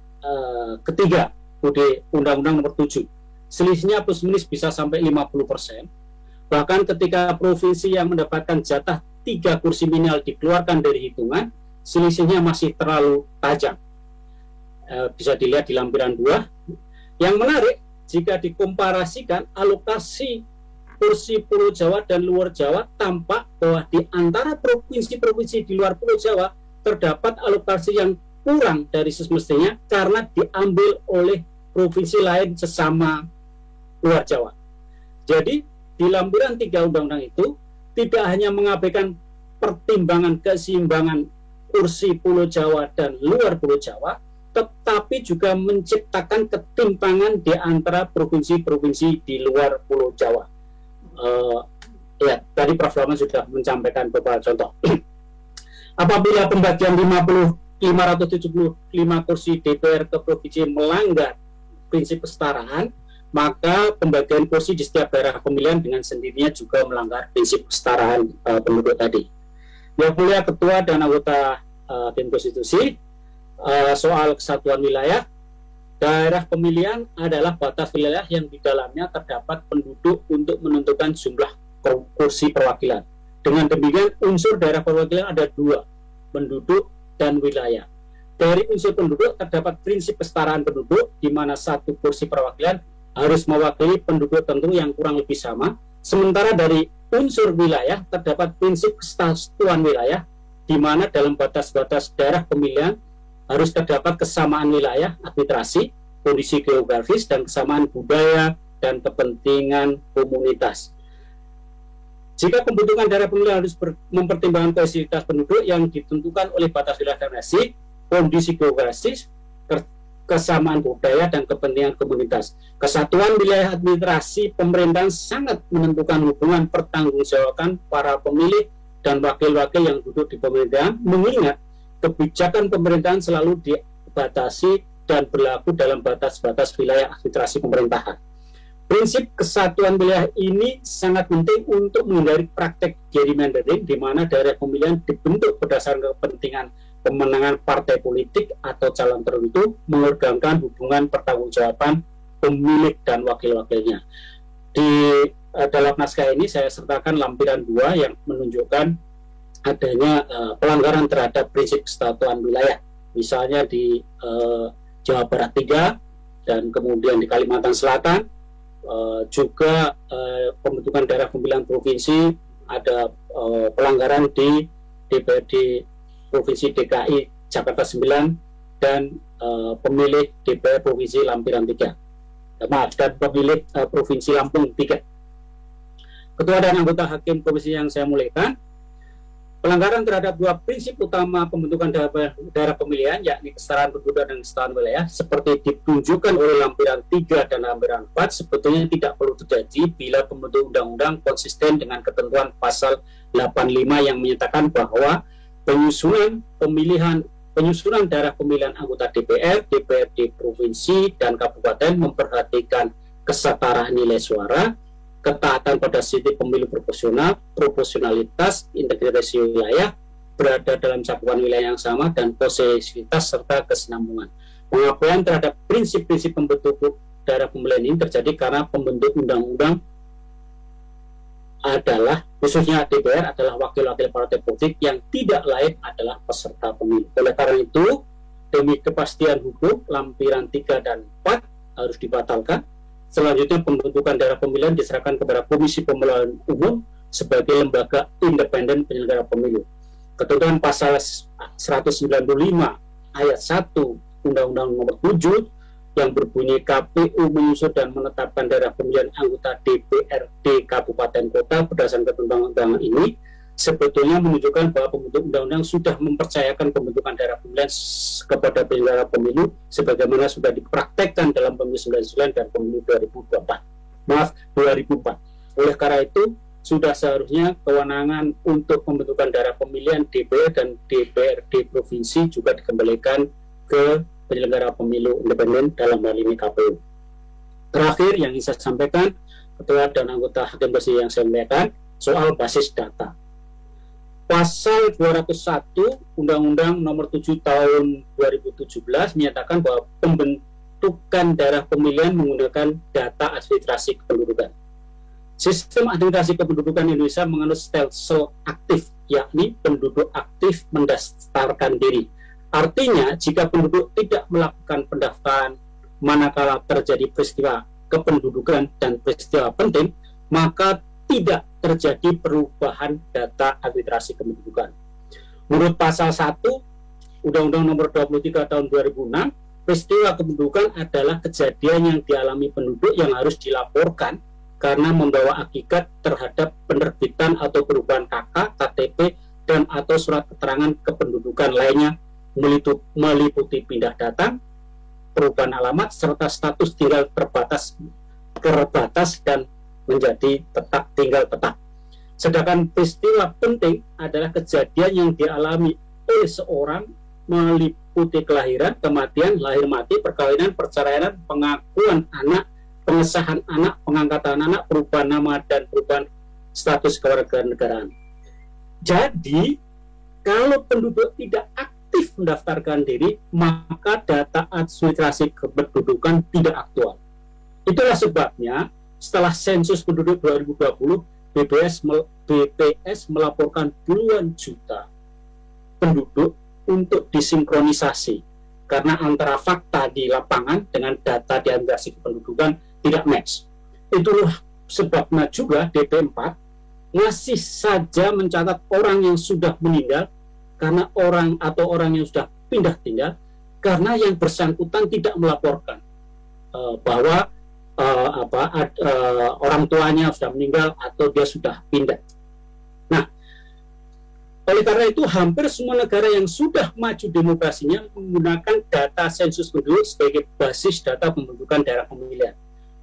ketiga UD Undang-Undang Nomor 7. Selisihnya plus minus bisa sampai 50%. Bahkan ketika provinsi yang mendapatkan jatah 3 kursi minimal dikeluarkan dari hitungan, selisihnya masih terlalu tajam. Bisa dilihat di lampiran 2. Yang menarik, jika dikomparasikan alokasi kursi Pulau Jawa dan luar Jawa, tampak bahwa di antara provinsi-provinsi di luar Pulau Jawa terdapat alokasi yang kurang dari semestinya karena diambil oleh provinsi lain sesama luar Jawa. Jadi di lampiran 3 undang-undang itu tidak hanya mengabaikan pertimbangan keseimbangan kursi Pulau Jawa dan luar Pulau Jawa, tetapi juga menciptakan ketimpangan di antara provinsi-provinsi di luar Pulau Jawa. Ya, tadi Prof. Rahman sudah menyampaikan beberapa contoh. Apabila pembagian 575 kursi DPR ke provinsi melanggar prinsip kesetaraan, maka pembagian kursi di setiap daerah pemilihan dengan sendirinya juga melanggar prinsip kesetaraan penduduk tadi. Yang mulia Ketua dan anggota tim konstitusi, soal kesatuan wilayah, daerah pemilihan adalah batas wilayah yang di dalamnya terdapat penduduk untuk menentukan jumlah kursi perwakilan. Dengan demikian, unsur daerah perwakilan ada 2, penduduk dan wilayah. Dari unsur penduduk terdapat prinsip kesetaraan penduduk, di mana 1 kursi perwakilan harus mewakili penduduk tentu yang kurang lebih sama. Sementara dari unsur wilayah terdapat prinsip kesatuan wilayah, di mana dalam batas-batas daerah pemilihan harus terdapat kesamaan wilayah, administrasi, kondisi geografis, dan kesamaan budaya dan kepentingan komunitas. Jika pembentukan daerah pemilihan harus mempertimbangkan kohesivitas penduduk yang ditentukan oleh batas wilayah administrasi, kondisi geografis, kesamaan budaya, dan kepentingan komunitas. Kesatuan wilayah administrasi pemerintahan sangat menentukan hubungan pertanggungjawaban para pemilih dan wakil-wakil yang duduk di pemerintahan, mengingat kebijakan pemerintahan selalu dibatasi dan berlaku dalam batas-batas wilayah administrasi pemerintahan. Prinsip kesatuan wilayah ini sangat penting untuk menghindari praktek gerrymandering, di mana daerah pemilihan dibentuk berdasarkan kepentingan pemenangan partai politik atau calon tertentu, mengorbankan hubungan pertanggungjawaban pemilik dan wakil-wakilnya. Di dalam naskah ini saya sertakan lampiran 2 yang menunjukkan adanya pelanggaran terhadap prinsip kesatuan wilayah, misalnya di Jawa Barat 3 dan kemudian di Kalimantan Selatan, juga pembentukan daerah pemilihan provinsi ada pelanggaran di DPRD Provinsi DKI Jakarta 9 dan pemilih DPR Provinsi Lampiran 3, dan pemilih Provinsi Lampung 3. Ketua dan anggota hakim komisi yang saya muliakan, pelanggaran terhadap 2 prinsip utama pembentukan daerah pemilihan, yakni kesetaraan penduduk dan kesetaraan wilayah, seperti ditunjukkan oleh lampiran 3 dan lampiran 4, sebetulnya tidak perlu terjadi bila pembentuk undang-undang konsisten dengan ketentuan pasal 85 yang menyatakan bahwa penyusunan daerah pemilihan anggota DPR, DPRD provinsi dan kabupaten memperhatikan kesetaraan nilai suara, ketaatan pada sistem pemilu proporsional, proporsionalitas, integritas wilayah, berada dalam cakupan wilayah yang sama, dan posisivitas serta kesinambungan. Pengabaian terhadap prinsip-prinsip pembentuk daerah pemilihan ini terjadi karena pembentuk undang-undang adalah, khususnya DPR, adalah wakil-wakil partai politik yang tidak lain adalah peserta pemilu. Oleh karena itu, demi kepastian hukum, lampiran 3 dan 4 harus dibatalkan. Selanjutnya, pembentukan daerah pemilihan diserahkan kepada Komisi Pemilihan Umum sebagai lembaga independen penyelenggara pemilu. Ketentuan pasal 195 ayat 1 Undang-Undang Nomor 7 yang berbunyi KPU menyusun dan menetapkan daerah pemilihan anggota DPRD Kabupaten Kota berdasarkan ketentuan ini sebetulnya menunjukkan bahwa pembentuk undang-undang sudah mempercayakan pembentukan daerah pemilihan kepada penyelenggara pemilu sebagaimana sudah dipraktekkan dalam pemilu 99 dan pemilu 2004. Oleh karena itu, sudah seharusnya kewenangan untuk pembentukan daerah pemilihan DPR dan DPRD provinsi juga dikembalikan ke penyelenggara pemilu independen, dalam hal ini KPU. Terakhir yang ingin saya sampaikan, Ketua dan anggota Hakim Konstitusi yang saya sampaikan, soal basis data. Pasal 201 Undang-Undang Nomor 7 Tahun 2017 menyatakan bahwa pembentukan daerah pemilihan menggunakan data administrasi kependudukan. Sistem administrasi kependudukan Indonesia menganut stelsel aktif, yakni penduduk aktif mendaftarkan diri. Artinya, jika penduduk tidak melakukan pendaftaran manakala terjadi peristiwa kependudukan dan peristiwa penting, maka tidak terjadi perubahan data administrasi kependudukan. Menurut pasal 1 Undang-Undang Nomor 23 Tahun 2006, peristiwa kependudukan adalah kejadian yang dialami penduduk yang harus dilaporkan karena membawa akibat terhadap penerbitan atau perubahan KK, KTP, dan atau surat keterangan kependudukan lainnya meliputi pindah datang, perubahan alamat, serta status tinggal terbatas dan menjadi tinggal tetap. Sedangkan peristiwa penting adalah kejadian yang dialami oleh seorang meliputi kelahiran, kematian, lahir mati, perkawinan, perceraian, pengakuan anak, pengesahan anak, pengangkatan anak, perubahan nama, dan perubahan status kewarganegaraan. Jadi, kalau penduduk tidak aktif mendaftarkan diri, maka data administrasi kependudukan tidak aktual. Itulah sebabnya setelah sensus penduduk 2020, BPS melaporkan puluhan juta penduduk untuk disinkronisasi karena antara fakta di lapangan dengan data di administrasi kependudukan tidak match. Itulah sebabnya juga DP4 masih saja mencatat orang yang sudah meninggal karena orang yang sudah pindah tinggal karena yang bersangkutan tidak melaporkan bahwa orang tuanya sudah meninggal atau dia sudah pindah. Nah, oleh karena itu hampir semua negara yang sudah maju demokrasinya menggunakan data sensus penduduk sebagai basis data pembentukan daerah pemilihan.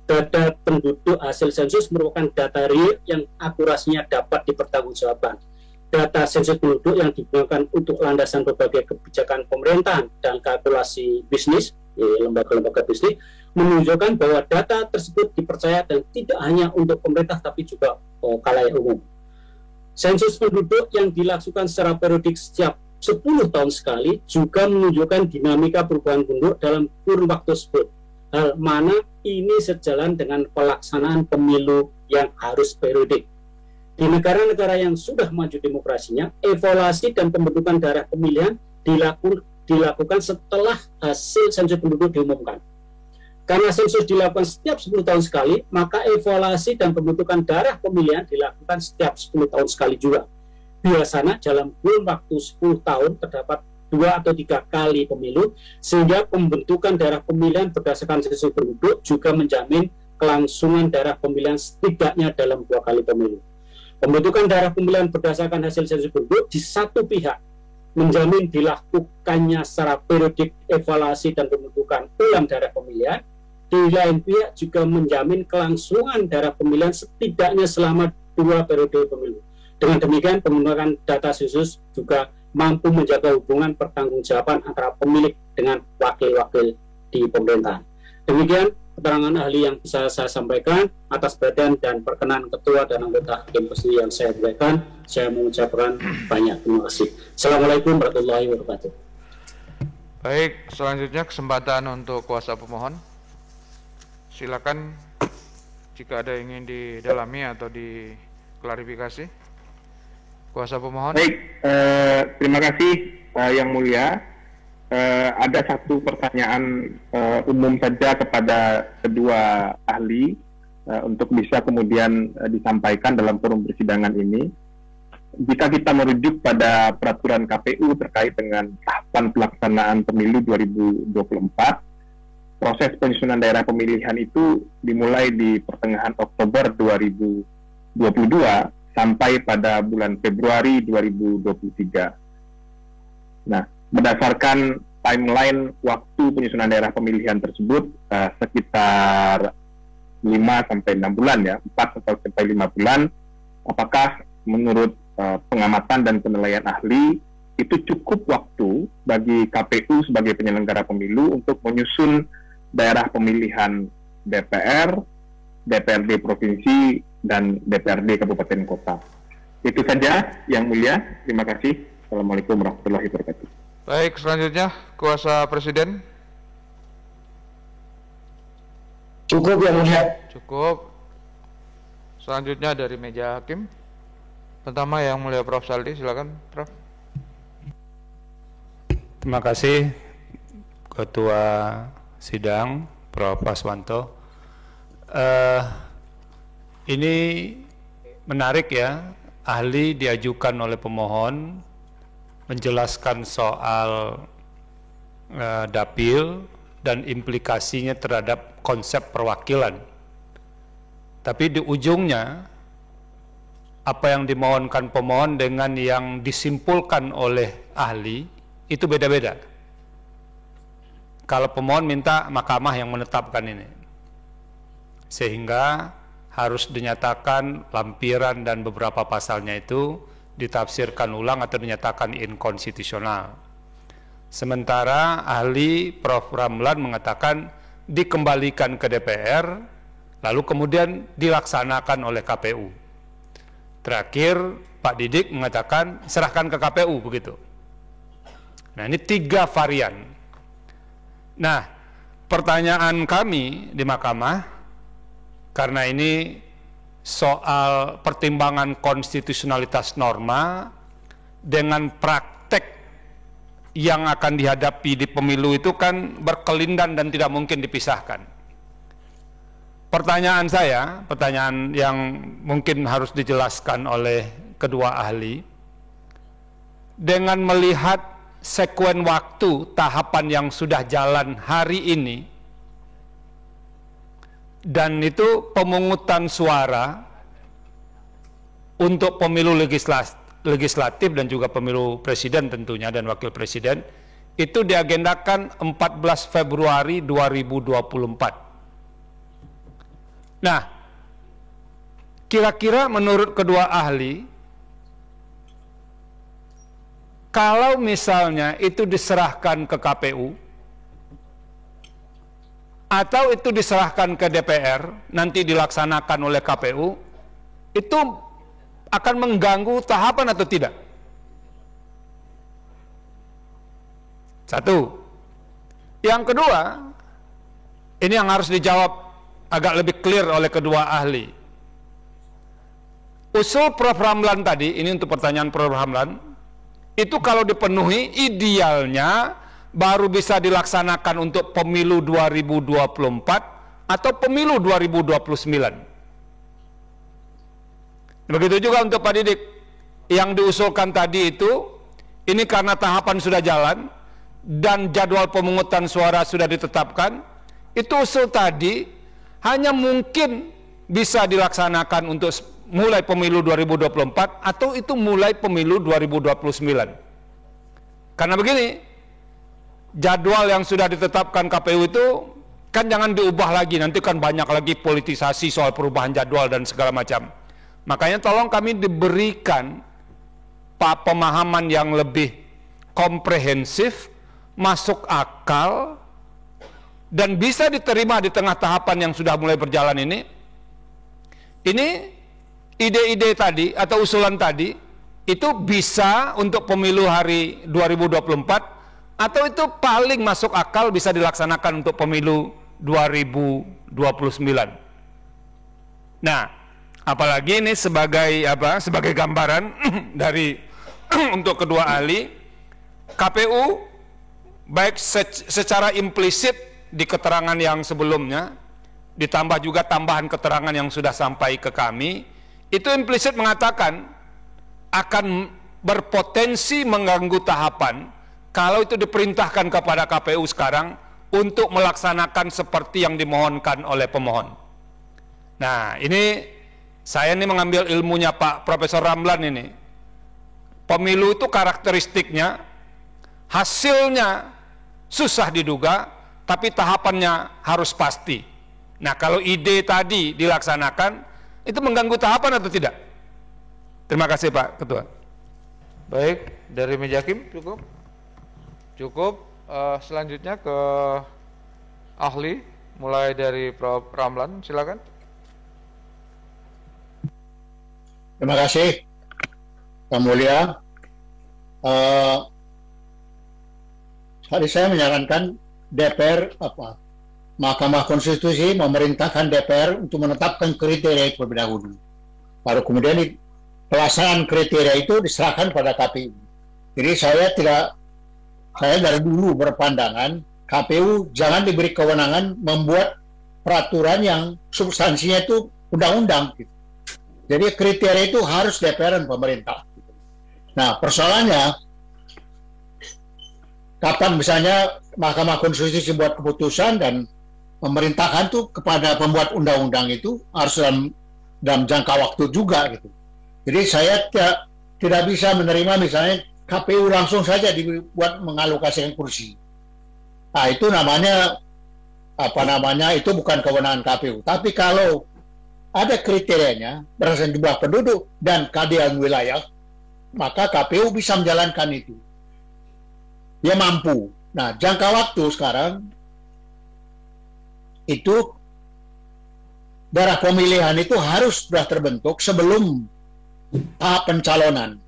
Data penduduk hasil sensus merupakan data real yang akurasinya dapat dipertanggungjawabkan. Data sensus penduduk yang digunakan untuk landasan berbagai kebijakan pemerintahan dan kalkulasi bisnis, lembaga-lembaga bisnis, menunjukkan bahwa data tersebut dipercaya dan tidak hanya untuk pemerintah tapi juga khalayak umum. Sensus penduduk yang dilakukan secara periodik setiap 10 tahun sekali juga menunjukkan dinamika perubahan penduduk dalam kurun waktu tersebut. Hal mana ini sejalan dengan pelaksanaan pemilu yang harus periodik. Di negara-negara yang sudah maju demokrasinya, evaluasi dan pembentukan daerah pemilihan dilakukan setelah hasil sensus penduduk diumumkan. Karena sensus dilakukan setiap 10 tahun sekali, maka evaluasi dan pembentukan daerah pemilihan dilakukan setiap 10 tahun sekali juga. Biasanya dalam kurun waktu 10 tahun terdapat 2 atau 3 kali pemilu, sehingga pembentukan daerah pemilihan berdasarkan sensus penduduk juga menjamin kelangsungan daerah pemilihan setidaknya dalam 2 kali pemilu. Pembentukan daerah pemilihan berdasarkan hasil sensus penduduk di satu pihak menjamin dilakukannya secara periodik evaluasi dan pembentukan ulang daerah pemilihan, di lain pihak juga menjamin kelangsungan daerah pemilihan setidaknya selama 2 periode pemilu. Dengan demikian, penggunaan data sensus juga mampu menjaga hubungan pertanggungjawaban antara pemilik dengan wakil-wakil di pemerintahan. Demikian keterangan ahli yang bisa saya sampaikan. Atas perhatian dan perkenan Ketua dan anggota Hakim Konstitusi yang saya sampaikan, saya mengucapkan banyak terima kasih. Assalamualaikum warahmatullahi wabarakatuh. Baik, selanjutnya kesempatan untuk kuasa pemohon. Silakan jika ada yang ingin didalami atau diklarifikasi. Kuasa pemohon. Baik, terima kasih Yang Mulia. Ada satu pertanyaan umum saja kepada kedua ahli untuk bisa kemudian disampaikan dalam forum persidangan ini. Jika kita merujuk pada peraturan KPU terkait dengan tahapan tahapan pelaksanaan pemilu 2024. Proses penyusunan daerah pemilihan itu dimulai di pertengahan Oktober 2022 sampai pada bulan Februari 2023. Nah, berdasarkan timeline waktu penyusunan daerah pemilihan tersebut sekitar 5-6 bulan ya, 4-5 bulan. Apakah menurut pengamatan dan penilaian ahli itu cukup waktu bagi KPU sebagai penyelenggara pemilu untuk menyusun daerah pemilihan DPR, DPRD provinsi, dan DPRD kabupaten kota. Itu saja, Yang Mulia. Terima kasih. Assalamualaikum warahmatullahi wabarakatuh. Baik, selanjutnya kuasa Presiden. Cukup, Yang Mulia. Cukup. Selanjutnya dari meja hakim. Pertama Yang Mulia Prof. Saldi, silakan Prof. Terima kasih Ketua Sidang Prof. Paswanto. Ini menarik ya, ahli diajukan oleh pemohon menjelaskan soal dapil dan implikasinya terhadap konsep perwakilan. Tapi di ujungnya apa yang dimohonkan pemohon dengan yang disimpulkan oleh ahli itu beda-beda. Kalau pemohon minta mahkamah yang menetapkan ini, sehingga harus dinyatakan lampiran dan beberapa pasalnya itu ditafsirkan ulang atau dinyatakan inkonstitusional. Sementara ahli Prof. Ramlan mengatakan dikembalikan ke DPR, lalu kemudian dilaksanakan oleh KPU. Terakhir Pak Didik mengatakan serahkan ke KPU begitu. Nah, ini 3 varian. Nah, pertanyaan kami di mahkamah, karena ini soal pertimbangan konstitusionalitas norma dengan praktek yang akan dihadapi di pemilu itu kan berkelindan dan tidak mungkin dipisahkan. Pertanyaan saya, pertanyaan yang mungkin harus dijelaskan oleh kedua ahli, dengan melihat sekuen waktu tahapan yang sudah jalan hari ini, dan itu pemungutan suara untuk pemilu legislatif dan juga pemilu presiden tentunya dan wakil presiden, itu diagendakan 14 Februari 2024. Nah, kira-kira menurut kedua ahli, kalau misalnya itu diserahkan ke KPU atau itu diserahkan ke DPR, nanti dilaksanakan oleh KPU, itu akan mengganggu tahapan atau tidak? Satu. Yang kedua, ini yang harus dijawab agak lebih clear oleh kedua ahli. Usul Prof. Ramlan tadi, ini untuk pertanyaan Prof. Ramlan, itu kalau dipenuhi idealnya baru bisa dilaksanakan untuk pemilu 2024 atau pemilu 2029. Begitu juga untuk Pak Didik, yang diusulkan tadi itu, ini karena tahapan sudah jalan dan jadwal pemungutan suara sudah ditetapkan, itu usul tadi hanya mungkin bisa dilaksanakan untuk mulai pemilu 2024 atau itu mulai pemilu 2029. Karena begini, jadwal yang sudah ditetapkan KPU itu kan jangan diubah lagi, nanti kan banyak lagi politisasi soal perubahan jadwal dan segala macam. Makanya tolong kami diberikan pemahaman yang lebih komprehensif, masuk akal, dan bisa diterima di tengah tahapan yang sudah mulai berjalan ini. Ini ide-ide tadi atau usulan tadi itu bisa untuk pemilu hari 2024 atau itu paling masuk akal bisa dilaksanakan untuk pemilu 2029. Nah, apalagi ini sebagai sebagai gambaran dari untuk kedua ahli, KPU baik secara implisit di keterangan yang sebelumnya, ditambah juga tambahan keterangan yang sudah sampai ke kami, itu implisit mengatakan akan berpotensi mengganggu tahapan kalau itu diperintahkan kepada KPU sekarang untuk melaksanakan seperti yang dimohonkan oleh pemohon. Nah, ini saya ini mengambil ilmunya Pak Profesor Ramlan ini. Pemilu itu karakteristiknya, hasilnya susah diduga, tapi tahapannya harus pasti. Nah, kalau ide tadi dilaksanakan, itu mengganggu tahapan atau tidak? Terima kasih Pak Ketua. Baik, dari meja hakim cukup? Cukup. Selanjutnya ke ahli, mulai dari Prof. Ramlan, silakan. Terima kasih, Yang Mulia. Tadi saya menyarankan DPR Mahkamah Konstitusi memerintahkan DPR untuk menetapkan kriteria terlebih dahulu. Baru kemudian pelaksanaan kriteria itu diserahkan pada KPU. Jadi saya dari dulu berpandangan KPU jangan diberi kewenangan membuat peraturan yang substansinya itu undang-undang. Gitu. Jadi kriteria itu harus DPR dan pemerintah. Nah, persoalannya kapan misalnya Mahkamah Konstitusi buat keputusan dan memerintahkan tuh kepada pembuat undang-undang itu harus dalam jangka waktu juga gitu. Jadi saya tidak bisa menerima misalnya KPU langsung saja dibuat mengalokasikan kursi. Nah, itu namanya itu bukan kewenangan KPU. Tapi kalau ada kriterianya berdasarkan jumlah penduduk dan keadilan wilayah, maka KPU bisa menjalankan itu. Dia mampu. Nah, jangka waktu sekarang itu daerah pemilihan itu harus sudah terbentuk sebelum tahap pencalonan.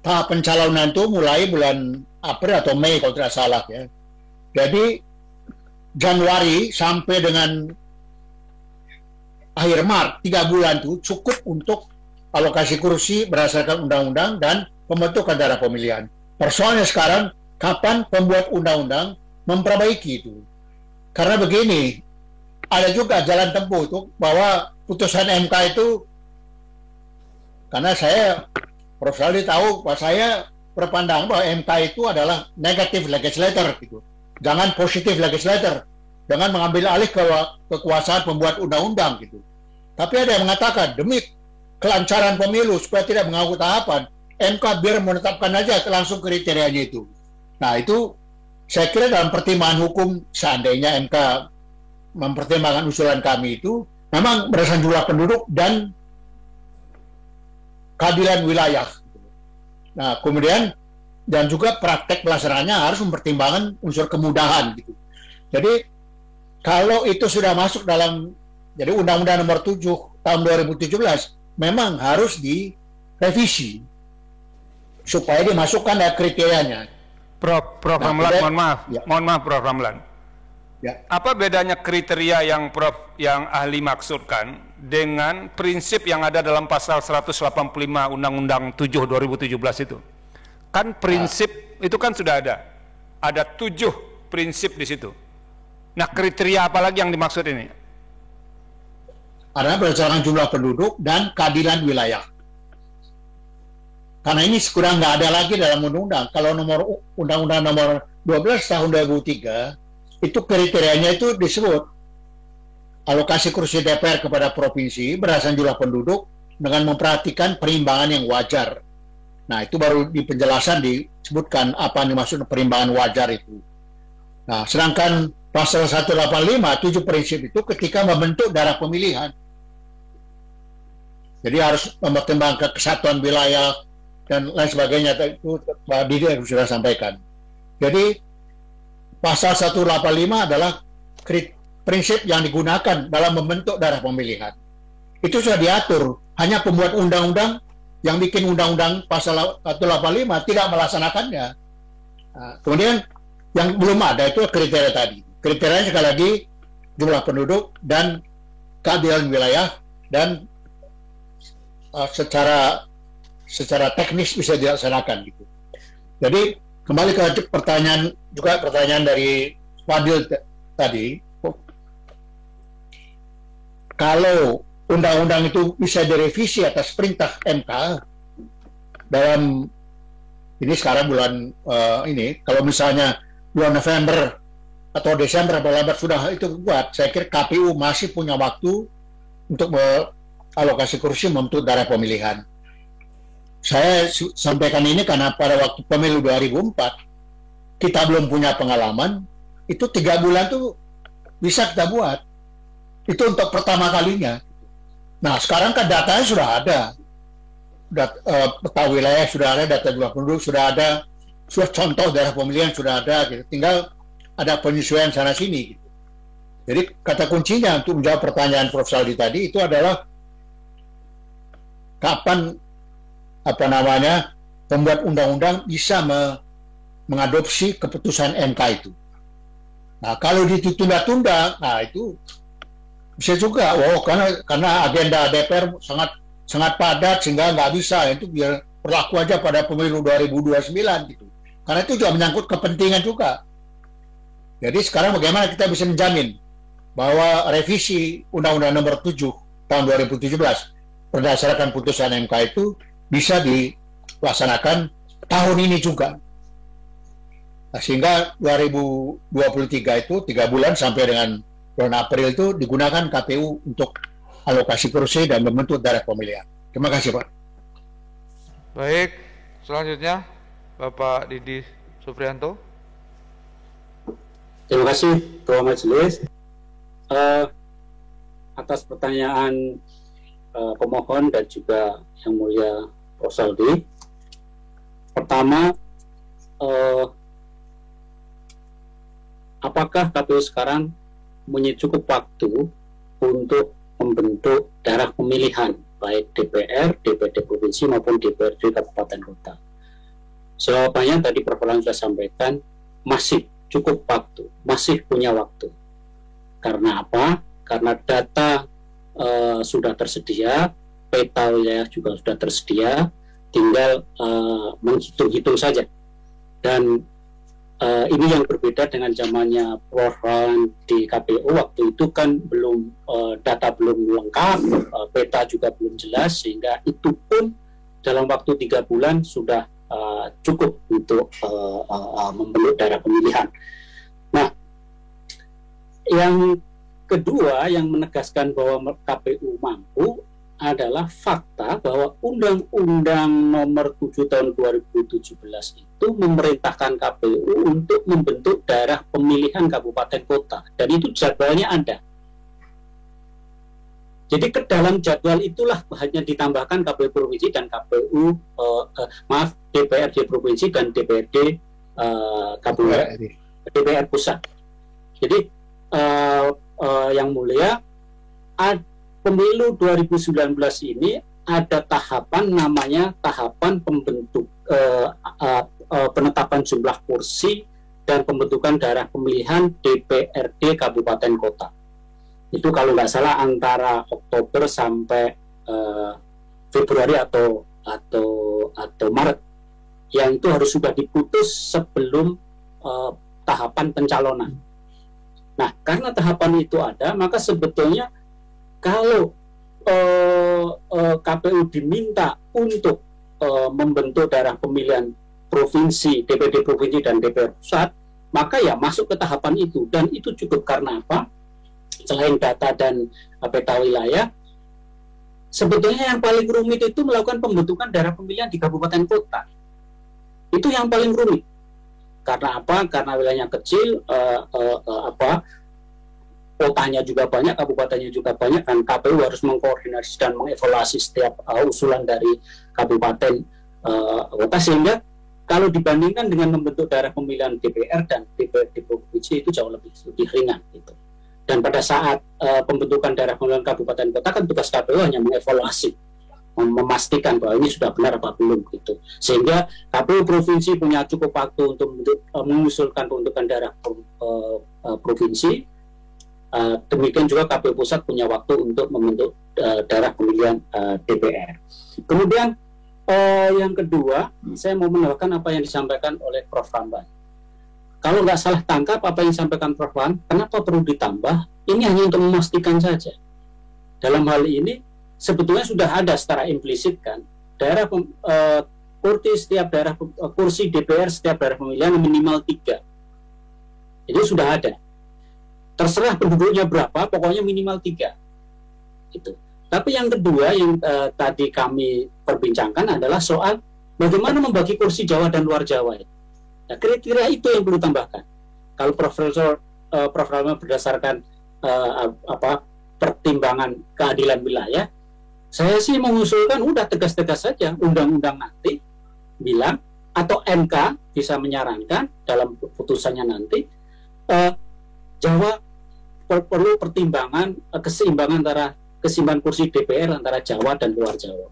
Tahap pencalonan itu mulai bulan April atau Mei kalau tidak salah ya. Jadi Januari sampai dengan akhir Maret, 3 bulan itu cukup untuk alokasi kursi berdasarkan undang-undang dan pembentukan daerah pemilihan. Persoalannya sekarang, kapan pembuat undang-undang memperbaiki itu? Karena begini, ada juga jalan tempuh itu bahwa putusan MK itu, karena saya, Prof. Saldi tahu bahwa saya berpandangan bahwa MK itu adalah negative legislator gitu. Jangan positive legislator. Jangan mengambil alih kekuasaan pembuat undang-undang gitu. Tapi ada yang mengatakan demi kelancaran pemilu supaya tidak mengganggu tahapan, MK biar menetapkan aja langsung kriterianya itu. Nah, itu saya kira dalam pertimbangan hukum seandainya MK mempertimbangkan usulan kami itu memang berdasarkan jumlah penduduk dan keadilan wilayah. Nah, kemudian dan juga praktek pelaksanaannya harus mempertimbangkan unsur kemudahan gitu. Jadi kalau itu sudah masuk dalam jadi Undang-Undang Nomor 7 tahun 2017 memang harus direvisi supaya dimasukkan ada kriterianya. Prof. Ramlan, mohon maaf Prof. Ramlan. Ya. Apa bedanya kriteria yang ahli maksudkan dengan prinsip yang ada dalam pasal 185 Undang-Undang 7 2017 itu? Kan prinsip itu kan sudah ada. Ada 7 prinsip di situ. Nah, kriteria apa lagi yang dimaksud ini? Ada berdasarkan jumlah penduduk dan keadilan wilayah. Karena ini sekurang nggak ada lagi dalam undang-undang. Kalau Undang-Undang Nomor 12 tahun 2003 itu kriterianya itu disebut alokasi kursi DPR kepada provinsi berdasarkan jumlah penduduk dengan memperhatikan perimbangan yang wajar. Nah, itu baru di penjelasan disebutkan apa yang dimaksud perimbangan wajar itu. Nah, sedangkan pasal 185, 7 prinsip itu ketika membentuk daerah pemilihan. Jadi harus mempertimbangkan kesatuan wilayah dan lain sebagainya. Itu Pak Didi sudah sampaikan. Jadi pasal 185 adalah prinsip yang digunakan dalam membentuk daerah pemilihan. Itu sudah diatur. Hanya pembuat undang-undang yang bikin undang-undang pasal 185 tidak melaksanakannya. Nah, kemudian yang belum ada itu kriteria tadi. Kriterianya sekali lagi jumlah penduduk dan keadilan wilayah dan secara teknis bisa dilaksanakan gitu. Jadi kembali ke pertanyaan dari Fadil tadi, kalau undang-undang itu bisa direvisi atas perintah MK dalam Ini sekarang bulan ini, kalau misalnya bulan November atau Desember lambat sudah itu buat, saya kira KPU masih punya waktu untuk alokasi kursi membentuk daerah pemilihan. Saya sampaikan ini karena pada waktu pemilu 2004 kita belum punya pengalaman, itu 3 bulan tuh bisa kita buat. Itu untuk pertama kalinya. Nah, sekarang kan datanya sudah ada. Peta wilayah sudah ada, data jumlah penduduk sudah ada, sudah contoh daerah pemilihan sudah ada, gitu. Tinggal ada penyesuaian sana sini. Gitu. Jadi kata kuncinya untuk menjawab pertanyaan Prof. Saldi tadi itu adalah kapan pembuat undang-undang bisa mengadopsi keputusan MK itu. Nah, kalau ditunda-tunda, nah itu bisa juga, karena agenda DPR sangat padat sehingga nggak bisa, itu biar berlaku aja pada pemilu 2029 gitu. Karena itu juga menyangkut kepentingan juga. Jadi sekarang bagaimana kita bisa menjamin bahwa revisi Undang-Undang Nomor 7 tahun 2017 berdasarkan putusan MK itu bisa dilaksanakan tahun ini juga. Nah, sehingga 2023 itu 3 bulan sampai dengan bulan April itu digunakan KPU untuk alokasi kursi dan membentuk daerah pemilihan. Terima kasih, Pak. Baik, selanjutnya Bapak Didi Suprianto. Terima kasih Ketua Majelis atas pertanyaan pemohon dan juga Yang Mulia Prof. Saldi. Pertama, apakah KPU sekarang punya cukup waktu untuk membentuk daerah pemilihan baik DPR, DPRD provinsi maupun DPRD kabupaten kota? Jawabannya tadi Prof. Alan sudah sampaikan, masih cukup waktu, masih punya waktu. Karena apa? Karena data sudah tersedia, peta wilayah juga sudah tersedia, tinggal menghitung-hitung saja. Dan ini yang berbeda dengan zamannya Prof. Alan di KPU. Waktu itu kan belum data belum lengkap, peta juga belum jelas, sehingga itu pun dalam waktu 3 bulan sudah cukup untuk membentuk daerah pemilihan. Nah, yang kedua yang menegaskan bahwa KPU mampu adalah fakta bahwa Undang-Undang Nomor 7 tahun 2017 itu memerintahkan KPU untuk membentuk daerah pemilihan kabupaten kota, dan itu jadwalnya ada. Jadi ke dalam jadwal itulah hanya ditambahkan KPU provinsi dan DPRD provinsi dan DPRD kabupaten, DPR pusat. Jadi Yang Mulia, pemilu 2019 ini ada tahapan namanya tahapan penetapan jumlah kursi dan pembentukan daerah pemilihan DPRD kabupaten kota. Itu kalau nggak salah antara Oktober sampai Februari atau Maret, yang itu harus sudah diputus sebelum tahapan pencalonan. Nah, karena tahapan itu ada, maka sebetulnya kalau KPU diminta untuk membentuk daerah pemilihan provinsi, DPRD provinsi dan DPR pusat, maka ya masuk ke tahapan itu. Dan itu cukup karena apa? Selain data dan peta wilayah, sebetulnya yang paling rumit itu melakukan pembentukan daerah pemilihan di kabupaten kota. Itu yang paling rumit. Karena apa? Karena wilayahnya kecil, kotanya juga banyak, kabupatennya juga banyak, dan KPU harus mengkoordinasi dan mengevaluasi setiap usulan dari kabupaten kota, sehingga kalau dibandingkan dengan membentuk daerah pemilihan DPR dan DPRD provinsi itu jauh lebih ringan gitu. Dan pada saat pembentukan daerah pemilihan kabupaten kota kan tugas KPU hanya mengevaluasi, memastikan bahwa ini sudah benar apa belum gitu. Sehingga KPU provinsi punya cukup waktu untuk mengusulkan pembentukan daerah provinsi. Demikian juga KPU pusat punya waktu untuk membentuk daerah pemilihan DPR. Kemudian yang kedua, saya mau menambahkan apa yang disampaikan oleh Prof. Ramlan. Kalau nggak salah tangkap apa yang disampaikan Prof. Ramlan, kenapa perlu ditambah? Ini hanya untuk memastikan saja. Dalam hal ini sebetulnya sudah ada secara implisit kan, daerah kursi DPR setiap daerah pemilihan minimal 3. Itu sudah ada. Terserah penduduknya berapa, pokoknya minimal 3. Gitu. Tapi yang kedua yang tadi kami perbincangkan adalah soal bagaimana membagi kursi Jawa dan luar Jawa. Nah, kriteria itu yang perlu tambahkan. Kalau Prof. Rama berdasarkan pertimbangan keadilan wilayah, saya sih mengusulkan udah tegas-tegas saja undang-undang nanti bilang atau MK bisa menyarankan dalam putusannya nanti Jawa perlu pertimbangan keseimbangan kursi DPR antara Jawa dan luar Jawa.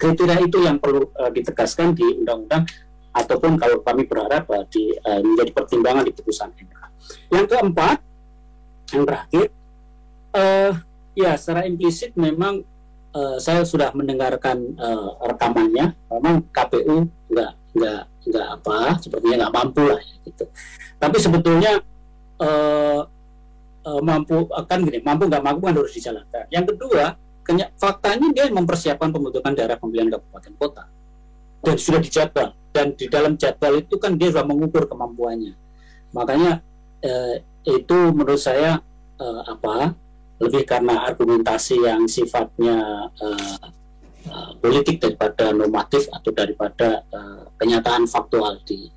Kriteria itu yang perlu ditegaskan di undang-undang ataupun kalau kami berharap menjadi pertimbangan di putusan MK. Yang keempat, yang terakhir, ya secara implisit memang saya sudah mendengarkan rekamannya. Memang KPU sepertinya nggak mampu lah gitu. Tapi sebetulnya mampu nggak mampu kan harus dijalankan. Yang kedua, faktanya dia mempersiapkan pembentukan daerah pemilihan kabupaten kota dan sudah dijadwal, dan di dalam jadwal itu kan dia sudah mengukur kemampuannya. Makanya itu menurut saya lebih karena argumentasi yang sifatnya politik daripada normatif atau daripada kenyataan faktual di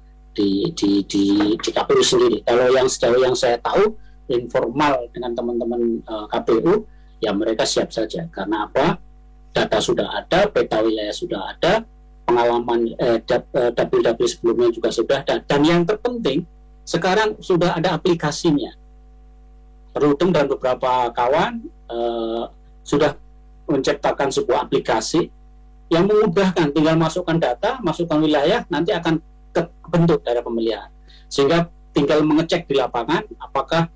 KPU sendiri. Kalau yang sejauh yang saya tahu informal dengan teman-teman KPU, ya mereka siap saja. Karena apa? Data sudah ada, peta wilayah sudah ada, pengalaman dapil-dapil sebelumnya juga sudah ada. Dan yang terpenting, sekarang sudah ada aplikasinya. Perludem dan beberapa kawan sudah menciptakan sebuah aplikasi yang memudahkan, tinggal masukkan data, masukkan wilayah, nanti akan kebentuk daerah pemilihan. Sehingga tinggal mengecek di lapangan apakah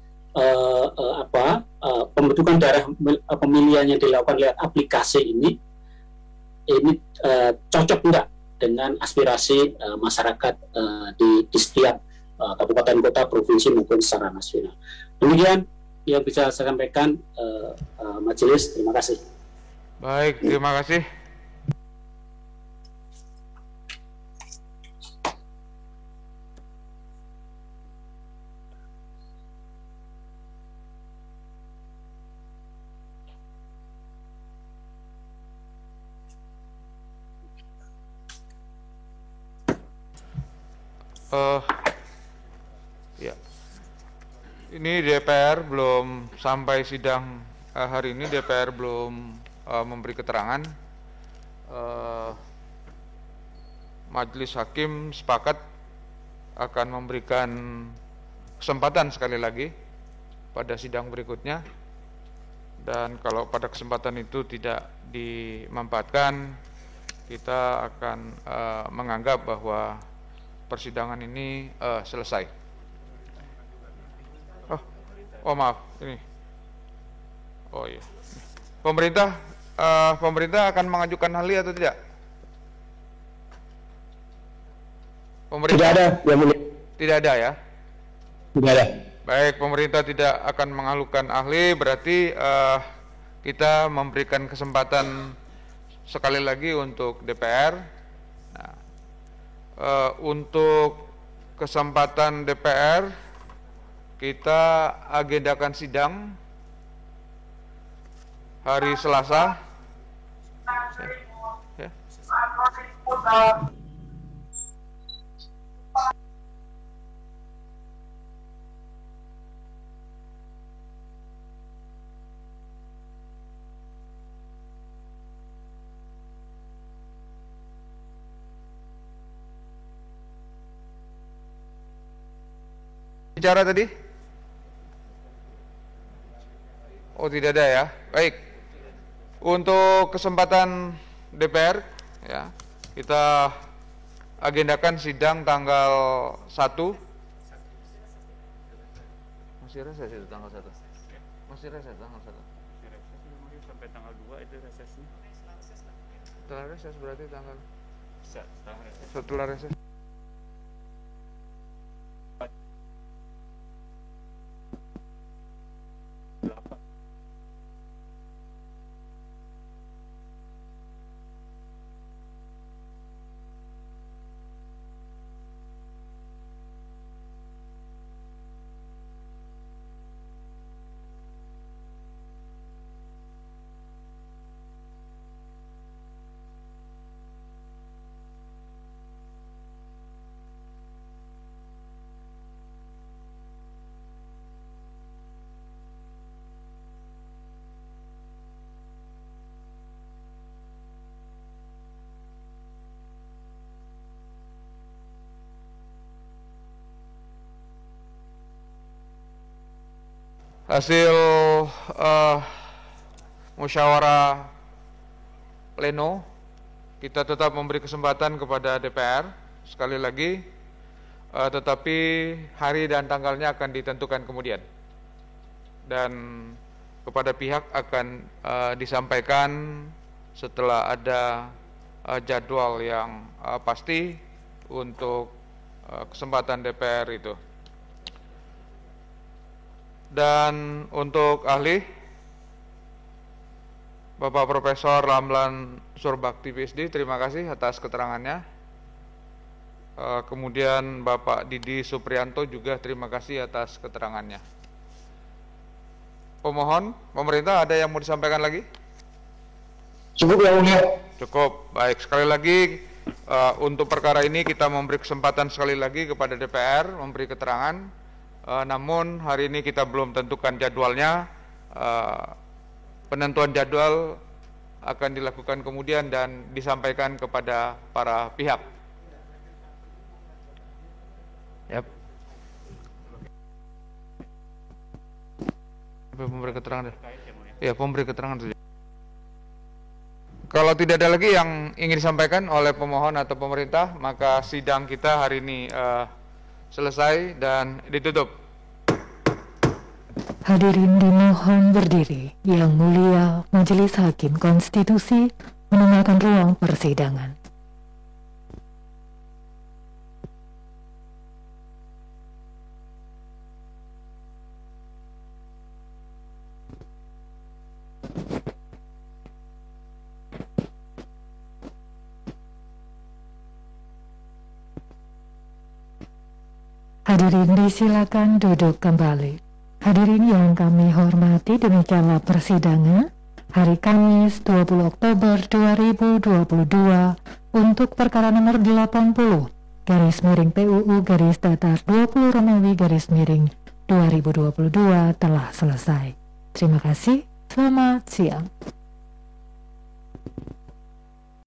pembentukan daerah pemilihan yang dilakukan lewat aplikasi ini cocok enggak dengan aspirasi masyarakat di setiap kabupaten kota, provinsi maupun secara nasional. Demikian yang bisa saya sampaikan majelis. Terima kasih. Baik, terima kasih. Ya, ini DPR belum sampai sidang hari ini. DPR belum memberi keterangan. Majelis Hakim sepakat akan memberikan kesempatan sekali lagi pada sidang berikutnya. Dan kalau pada kesempatan itu tidak dimanfaatkan, kita akan menganggap bahwa persidangan ini selesai. Oh maaf, ini. Oh iya. Pemerintah akan mengajukan ahli atau tidak? Pemerintah Tidak ada, yang mulia. Tidak ada ya? Tidak ada. Baik, pemerintah tidak akan mengajukan ahli, berarti kita memberikan kesempatan sekali lagi untuk DPR. Nah, untuk kesempatan DPR, kita agendakan sidang hari Selasa. Ya. Bicara tadi? Oh, tidak ada ya. Baik. Untuk kesempatan DPR ya, kita agendakan sidang tanggal 1. Masih reses itu tanggal 1. Masih reses tanggal 1. Sampai tanggal 2 itu resesnya. Setelah reses berarti tanggal setelah reses. Hasil musyawarah pleno, kita tetap memberi kesempatan kepada DPR sekali lagi, tetapi hari dan tanggalnya akan ditentukan kemudian, dan kepada pihak akan disampaikan setelah ada jadwal yang pasti untuk kesempatan DPR itu. Dan untuk ahli, Bapak Profesor Ramlan Surbakti PhD, terima kasih atas keterangannya. Kemudian Bapak Didi Suprianto juga terima kasih atas keterangannya. Pemohon, pemerintah ada yang mau disampaikan lagi? Cukup Yang Mulia. Cukup, baik. Sekali lagi untuk perkara ini kita memberi kesempatan sekali lagi kepada DPR memberi keterangan. Namun hari ini kita belum tentukan jadwalnya. Penentuan jadwal akan dilakukan kemudian dan disampaikan kepada para pihak. Yap. Pemberi keterangan. Ya, pemberi keterangan saja. Kalau tidak ada lagi yang ingin disampaikan oleh pemohon atau pemerintah, maka sidang kita hari ini selesai dan ditutup. Hadirin dimohon berdiri. Yang Mulia Majelis Hakim Konstitusi meninggalkan ruang persidangan. Hadirin disilakan duduk kembali. Hadirin yang kami hormati, demikianlah persidangan hari Kamis 20 Oktober 2022 untuk perkara nomor 80 /PUU/20 2022 telah selesai. Terima kasih. Selamat siang.